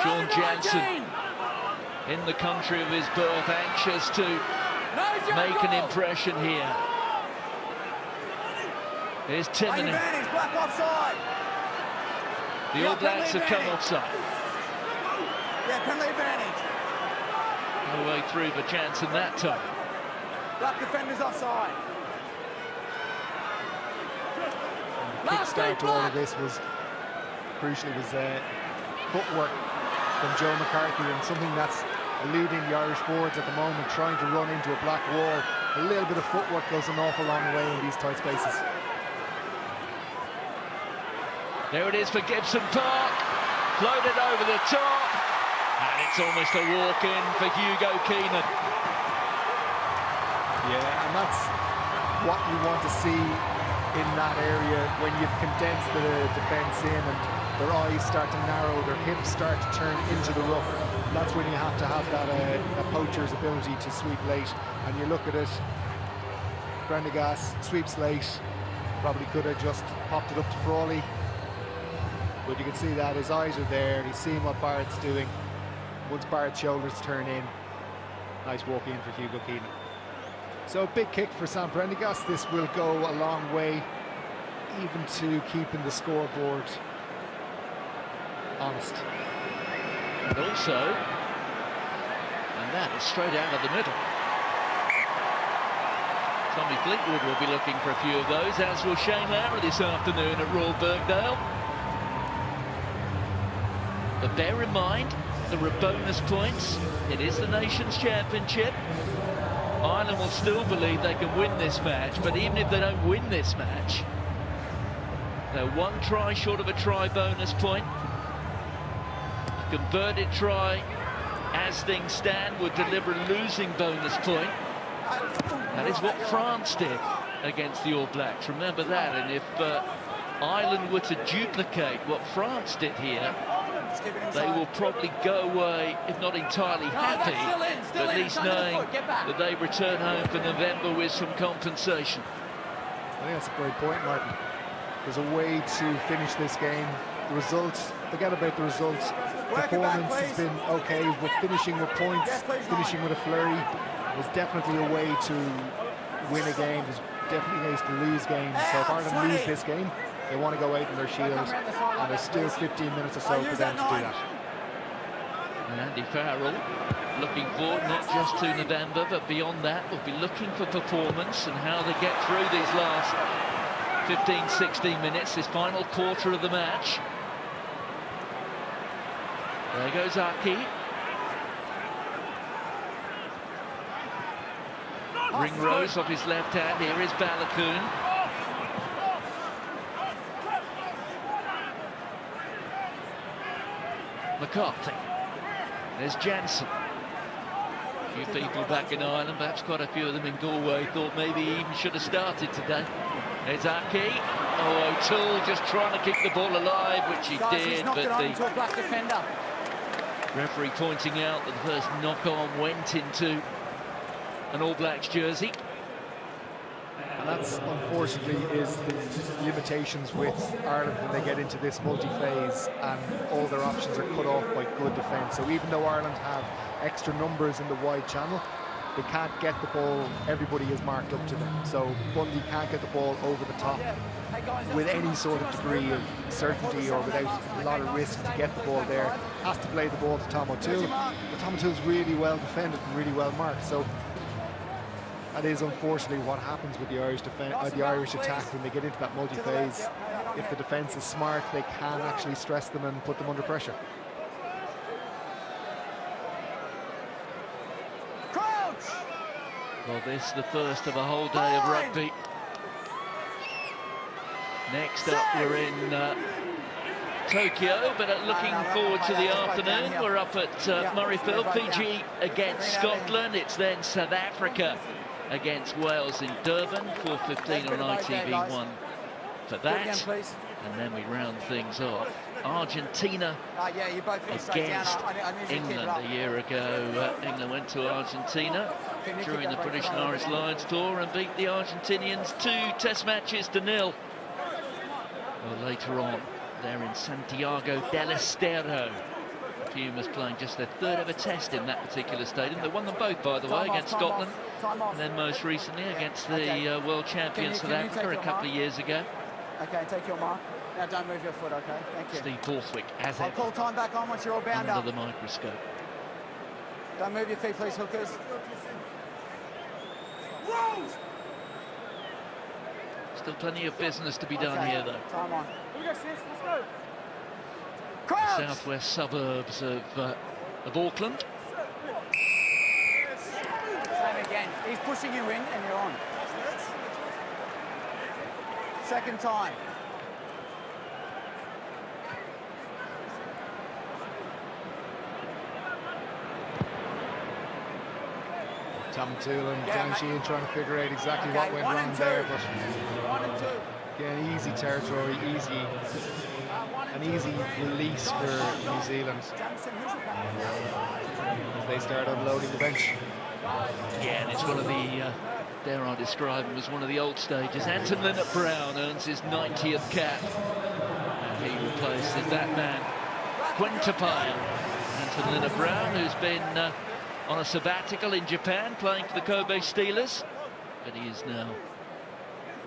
Sean Jansen, in the country of his birth, anxious to make an impression here. Here's Timoney. The All Blacks have come offside. Yeah, penalty advantage. No way through for Jansen that time. Black defenders offside. Kickstart to all of this was crucially footwork from Joe McCarthy, and something that's eluding the Irish boards at the moment, trying to run into a black wall. A little bit of footwork goes an awful long way in these tight spaces. There it is for Gibson-Park, floated over the top, and it's almost a walk-in for Hugo Keenan. Yeah, and that's what you want to see in that area when you've condensed the defence in and their eyes start to narrow, their hips start to turn into the rough. That's when you have to have that a poacher's ability to sweep late. And you look at it, Prendergast sweeps late, probably could have just popped it up to Frawley, but you can see that his eyes are there, he's seeing what Barrett's doing. Once Barrett's shoulders turn in, nice walk in for Hugo Keenan. So big kick for Sam Prendergast. This will go a long way, even to keeping the scoreboard honest. And also, and that is straight out of the middle. Tommy Fleetwood will be looking for a few of those, as will Shane Lowry this afternoon at Royal Birkdale. But bear in mind, there are bonus points. It is the Nations Championship. Ireland will still believe they can win this match, but even if they don't win this match, they're one try short of a try bonus point. A converted try, as things stand, would deliver a losing bonus point. That is what France did against the All Blacks, remember that. And if Ireland were to duplicate what France did here, they will probably go away, if not entirely happy, but at least knowing that they return home for November with some compensation. I think that's a great point, Martin. There's a way to finish this game. The results, forget about the results. Performance has been okay, but finishing with points, finishing with a flurry, there's definitely a way to win a game. There's definitely ways to lose games. So if Ireland lose this game, they want to go out in their shield, and there's still 15 minutes or so for them to do that. And Andy Farrell looking forward not just to November, but beyond that, will be looking for performance and how they get through these last 15, 16 minutes, this final quarter of the match. There goes Aki. Ringrose off his left hand. Here is Balakoon. McCarthy. There's Jansen. A few people back in Ireland, perhaps quite a few of them in Galway, thought maybe he even should have started today. There's Aki. Oh, O'Toole just trying to keep the ball alive, which he did, but the into a black defender. Referee pointing out that the first knock-on went into an All Blacks jersey. And that's, unfortunately, is the limitations with Ireland when they get into this multi-phase and all their options are cut off by good defence. So even though Ireland have extra numbers in the wide channel, they can't get the ball, everybody is marked up to them. So Bundy can't get the ball over the top with any sort of degree of certainty or without a lot of risk to get the ball there. Has to play the ball to Tom O'Toole, but Tom O'Toole's really well defended and really well marked. So that is unfortunately what happens with the Irish attack when they get into that multi-phase. If the defence is smart, they can actually stress them and put them under pressure. Well, this is the first of a whole day of rugby. Next up, we're in Tokyo, but looking forward to the afternoon. We're up at Murrayfield, Fiji against Scotland. It's then South Africa against Wales in Durban, 4:15 on ITV1 for that. And then we round things off. Argentina against England a year ago. England went to Argentina during the British and Irish Lions tour and beat the Argentinians 2 test matches to 0. Well, later on, they're in Santiago del Estero. Pumas playing just their 3rd ever test in that particular stadium. They won them both, by the way, against Scotland, and then most recently against the world champion South Africa a couple of years ago. Okay, take your mark. Now don't move your foot, okay? Thank you. Steve Borthwick, as I'll ever, call time back on once you're all bound up. under the microscope. Don't move your feet, please, hookers. Still plenty of business to be done here, though. Time on. Let's go. Southwest suburbs of Auckland. Same again. He's pushing you in and you're on. Second time. Tom O'Toole and Dan Sheehan trying to figure out exactly what went wrong there, but 1 and 2. again, easy territory, an easy release for New Zealand as they start unloading the bench. Yeah, and it's one of the, dare I describe him as one of the old stages. Anton Linnett-Brown earns his 90th cap, and he replaces that man, Quintapile. Anton Linnett-Brown, who's been on a sabbatical in Japan, playing for the Kobe Steelers, but he is now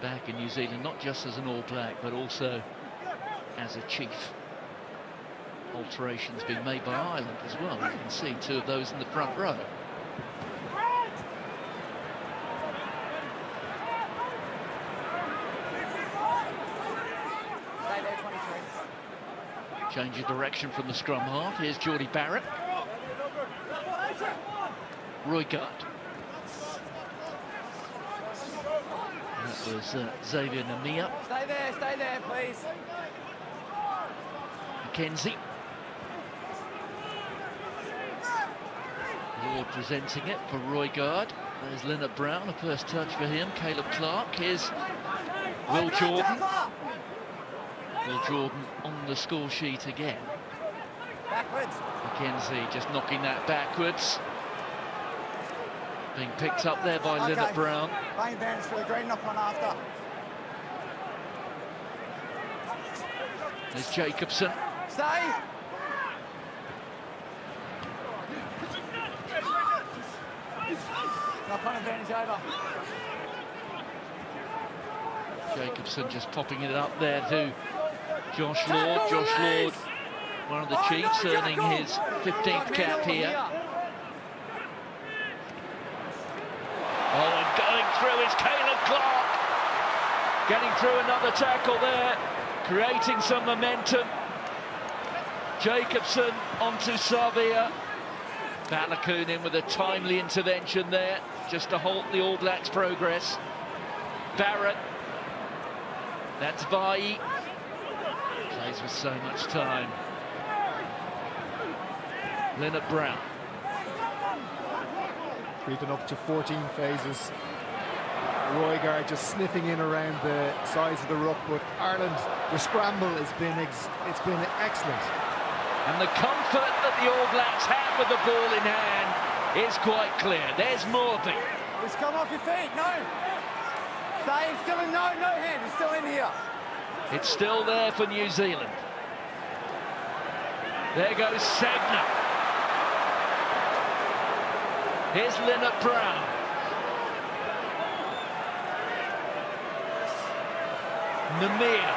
back in New Zealand, not just as an All Black, but also as a chief. Alterations being made by Ireland as well. You can see 2 of those in the front row. Change of direction from the scrum half. Here's Geordie Barrett. Roygaard. That was Xavier Namia. Stay there, please. McKenzie. Lord presenting it for Roygaard. There's Linnett-Brown, a first touch for him. Caleb Clark. Here's Will Jordan. Will Jordan on the score sheet again. Backwards. McKenzie just knocking that backwards. Being picked up there by Linnett-Brown. Playing bench for the green knock on after. There's Jacobson. Stay. Knock on advantage over. Jacobson just popping it up there to Josh Lord. Josh Lord, one of the Chiefs, earning his 15th cap here. Oh, and going through is Caleb Clark. Getting through another tackle there, creating some momentum. Jacobson onto Savia. Balakoon in with a timely intervention there, just to halt the All Blacks' progress. Barrett. That's Vai. Plays with so much time. Linnett-Brown. Creeping up to 14 phases. Roygaard just sniffing in around the sides of the ruck, but Ireland, the scramble has been excellent. And the comfort that the All Blacks have with the ball in hand is quite clear. There's Morby. Just come off your feet, no. Stay, it's still in, no hand, it's still in here. It's still there for New Zealand. There goes Sagna. Here's Linnett Brown. Namir.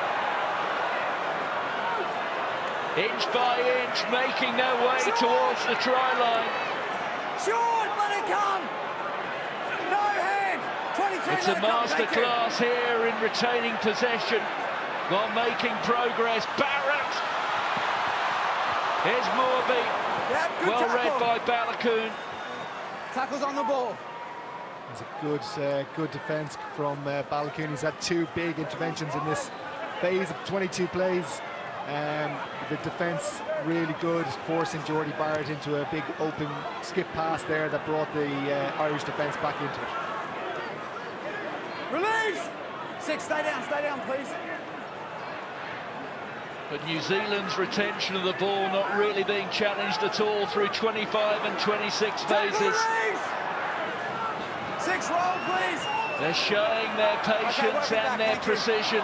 Inch by inch, making their way towards the try line. Short, let it come. No hand. 22. It's a masterclass here in retaining possession while making progress. Barrett. Here's Morby. Yep, well tackle. read by Balakoon. Tackles on the ball. It's a good defence from Balakoon. He's had 2 big interventions in this phase of 22 plays. The defence really good, forcing Jordy Barrett into a big open skip pass there that brought the Irish defence back into it. Release! 6, stay down, please. But New Zealand's retention of the ball not really being challenged at all through 25 and 26 phases. 6, roll, please. They're showing their patience and their precision.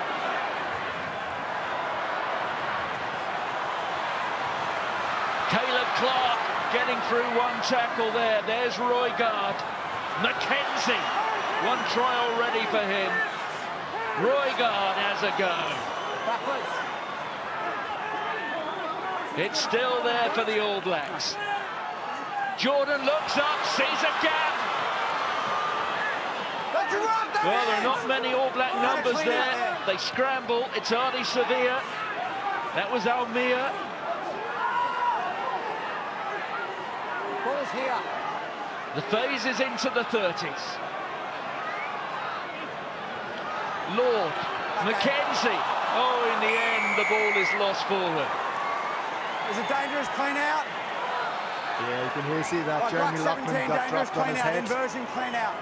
Caleb Clark getting through 1 tackle there. There's Roygaard. McKenzie. 1 try already for him. Roygaard has a go. Backwards. It's still there for the All Blacks. Jordan looks up, sees a gap. Well, there are not many All Black numbers there. They scramble. It's Ardi Sevilla. That was Almir. Ball's here. The phase is into the 30s. Lord, Mackenzie. Oh, in the end, the ball is lost forward. Is it dangerous clean out? Yeah, you can see that Jeremy Loughman got dropped on his head. Inversion clean out.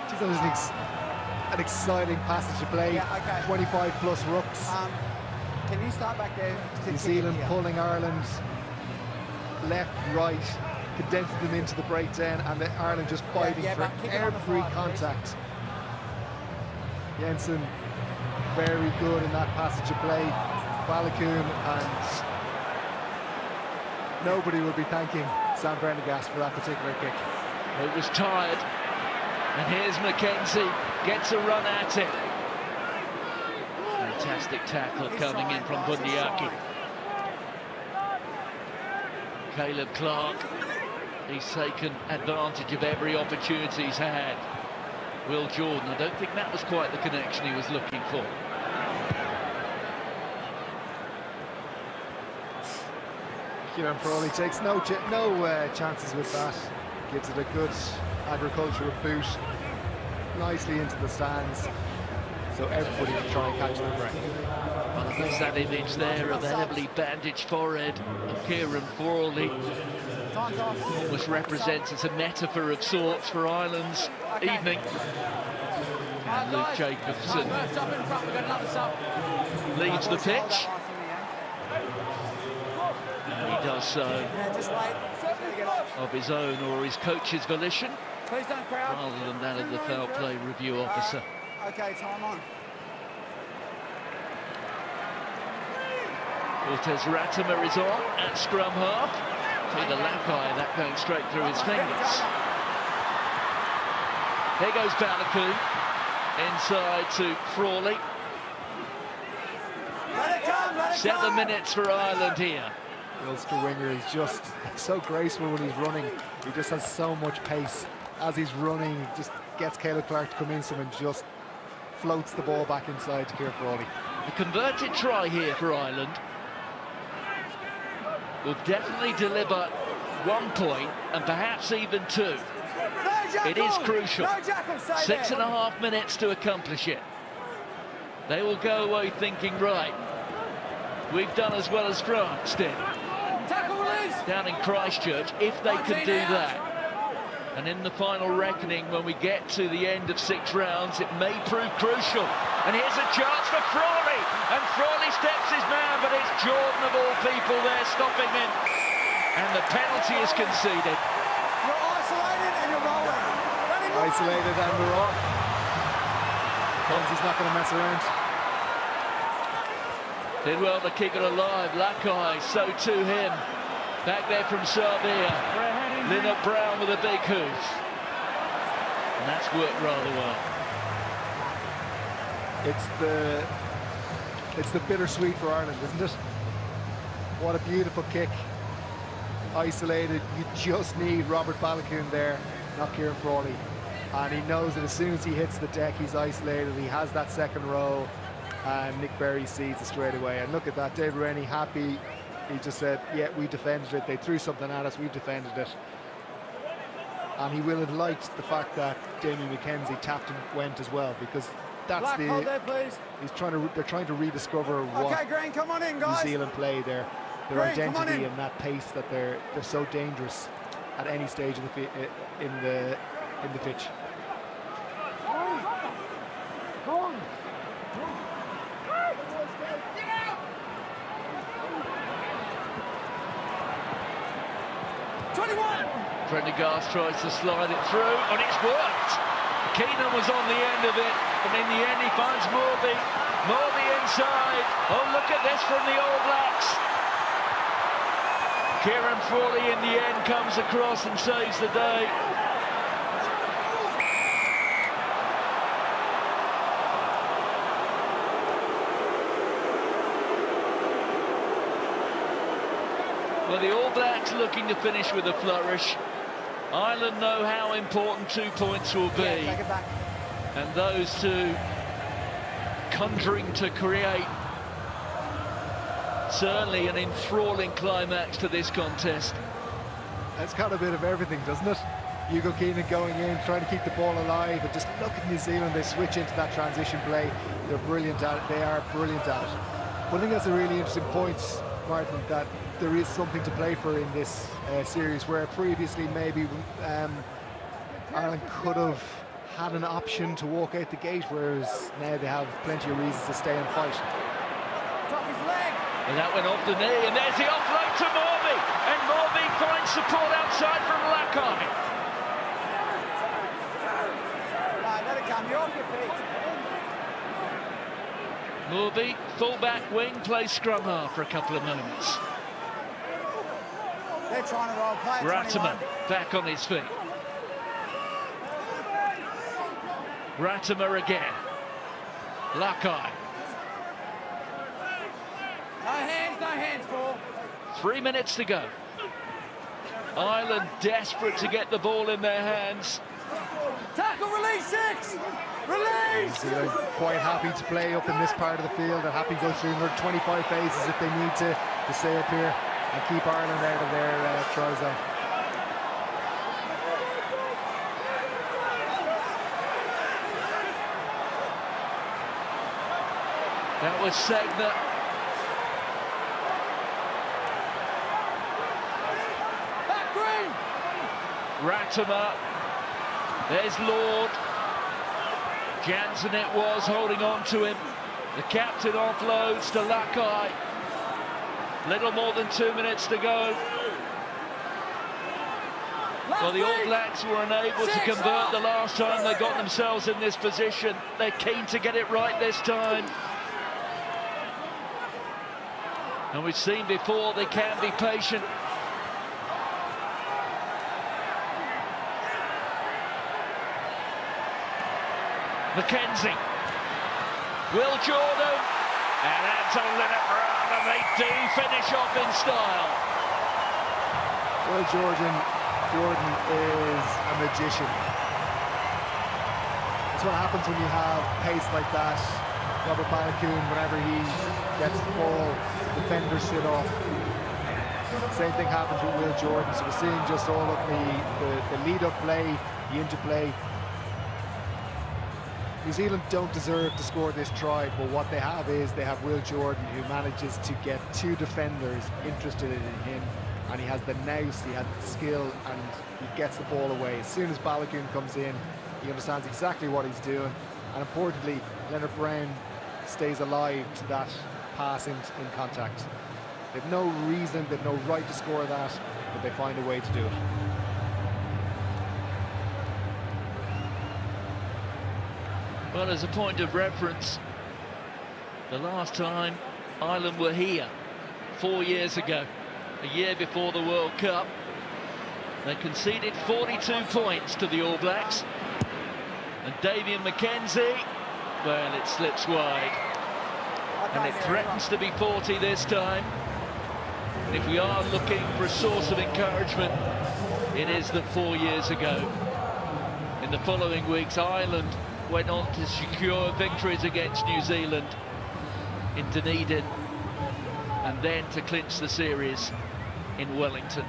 That was an exciting passage to play. Yeah, okay. 25 plus rucks. Can you start back there? New Zealand pulling Ireland left, right, condensing them into the breakdown, and Ireland just fighting for every contact. Jensen, very good in that passage of play. Balakoon, and nobody will be thanking Sam Prendergast for that particular kick. It was tired. And here's Mackenzie, gets a run at it. Fantastic tackle coming in from Bundyaki. Caleb Clark, he's taken advantage of every opportunity he's had. Will Jordan, I don't think that was quite the connection he was looking for. Kieran Frawley takes no chances with that. Gives it a good agricultural boot nicely into the stands, so everybody can try and catch their breath. Well, there's that image there of the heavily bandaged forehead of Kieran Frawley. Almost represents as a metaphor of sorts for Ireland's evening. And Luke Jacobson leaves the pitch. He does so of his own or his coach's volition, rather than that of the foul play review officer. Okay, time on. Cortez Ratimer is on at scrum half. Peter Lakai, that going straight through his fingers. There goes Balakoon, inside to Frawley. 7 minutes for Ireland here. The Ulster winger is just so graceful when he's running. He just has so much pace. As he's running, he just gets Caleb Clark to come in and just floats the ball back inside to Kieran Frawley. A converted try here for Ireland will definitely deliver 1 point and perhaps even 2. It is crucial. 6.5 minutes to accomplish it. They will go away thinking, right, we've done as well as France did down in Christchurch, if they could do that. And in the final reckoning, when we get to the end of 6 rounds, it may prove crucial. And here's a chance for Frawley. And Frawley steps his man, but it's Jordan of all people there stopping him. And the penalty is conceded. You're isolated and you're rolling. Isolated and we're off. He's not going to mess around. Did well to keep it alive. Lakai, so to him. Back there from Sarvia. Linnett Brown with a big hoof. And that's worked rather well. It's the bittersweet for Ireland, isn't it? What a beautiful kick. Isolated. You just need Robert Balakoon there, not Kieran Frawley. And he knows that as soon as he hits the deck, he's isolated. He has that second row. And Nick Berry sees it straight away. And look at that, David Rennie happy. He just said, yeah, we defended it. They threw something at us, we've defended it. And he will have liked the fact that Damien McKenzie tapped and went as well, because that's Black, hold there, please. they're trying to rediscover what Green, come on in, guys. New Zealand play, their Green, identity and that pace that they're so dangerous at any stage of in the pitch. Prendergast tries to slide it through, and it's worked. Keenan was on the end of it, and in the end he finds Morby. Morby inside. Oh, look at this from the All Blacks. Kieran Frawley in the end comes across and saves the day. Well, the All Blacks looking to finish with a flourish. Ireland know how important 2 points will be. Yeah, take it back. And those two conjuring to create certainly an enthralling climax to this contest. It's got a bit of everything, doesn't it? Hugo Keenan going in, trying to keep the ball alive, and just look at New Zealand, they switch into that transition play. They're brilliant at it, they are brilliant at it. But I think that's a really interesting point, Martin, that there is something to play for in this series, where previously maybe Ireland could have had an option to walk out the gate, whereas now they have plenty of reasons to stay and fight. Drop his leg. And that went off the knee, and there's the offload to Morby, and Morby finds support outside from Lakai. Right, let it come, you're off your feet. Morby, full-back wing, plays scrum half for a couple of moments. They're trying to roll play. Ratimer back on his feet. Ratimer again. Lakai. No hands, Paul. 3 minutes to go. Ireland desperate to get the ball in their hands. Tackle, release, 6! Release! So they're quite happy to play up in this part of the field. They're happy to go through another 25 phases if they need to stay up here and keep Ireland out of their try zone. That was Segner. Back, Green! Ratimer. There's Lord. Jansen it was, holding on to him. The captain offloads to Lakai. Little more than 2 minutes to go. Well, the All Blacks were unable to convert the last time they got themselves in this position. They're keen to get it right this time. And we've seen before they can be patient. McKenzie. Will Jordan. And that's a Linnett Brown, and they do finish off in style. Well, Jordan is a magician. That's what happens when you have pace like that. Robert Balakoon, whenever he gets the ball, defenders sit off. Same thing happens with Will Jordan. So we're seeing just all of the lead-up play, the interplay. New Zealand don't deserve to score this try, but what they have is they have Will Jordan, who manages to get two defenders interested in him, and he has the nous, he has the skill, and he gets the ball away. As soon as Balakoon comes in, he understands exactly what he's doing, and importantly, Linnett Brown stays alive to that pass in contact. They've no reason, they've no right to score that, but they find a way to do it. Well, as a point of reference, the last time Ireland were here, 4 years ago, a year before the World Cup, they conceded 42 points to the All Blacks. And Damien McKenzie, well, it slips wide. And it threatens to be 40 this time. And if we are looking for a source of encouragement, it is that 4 years ago, in the following weeks, Ireland went on to secure victories against New Zealand in Dunedin, and then to clinch the series in Wellington.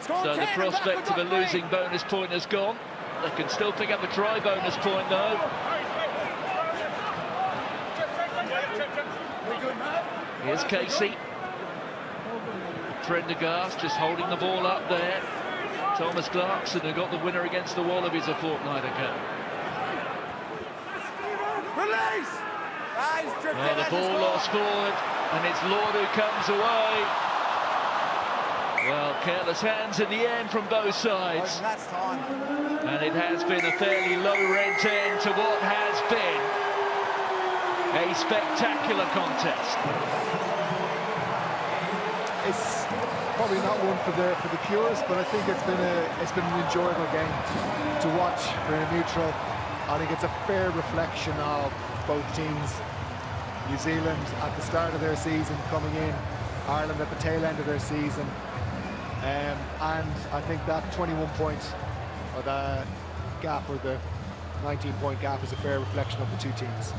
So the prospect of a losing bonus point has gone. They can still pick up a try bonus point though. Here's Casey. Prendergast just holding the ball up there. Thomas Clarkson, who got the winner against the Wallabies a fortnight ago. Release! Well, the ball lost forward, and it's Lord who comes away. Well, careless hands in the end from both sides. That's time. And it has been a fairly low-rent end to what has been a spectacular contest. It's probably not one for the purists, but I think it's been an enjoyable game to watch for a neutral. I think it's a fair reflection of both teams. New Zealand at the start of their season coming in, Ireland at the tail end of their season, and I think that 21 points or the gap, or the 19-point gap, is a fair reflection of the two teams.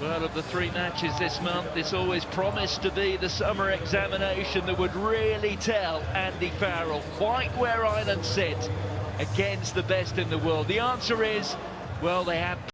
Well, of the 3 matches this month, this always promised to be the summer examination that would really tell Andy Farrell quite where Ireland sit against the best in the world. The answer is, well, they have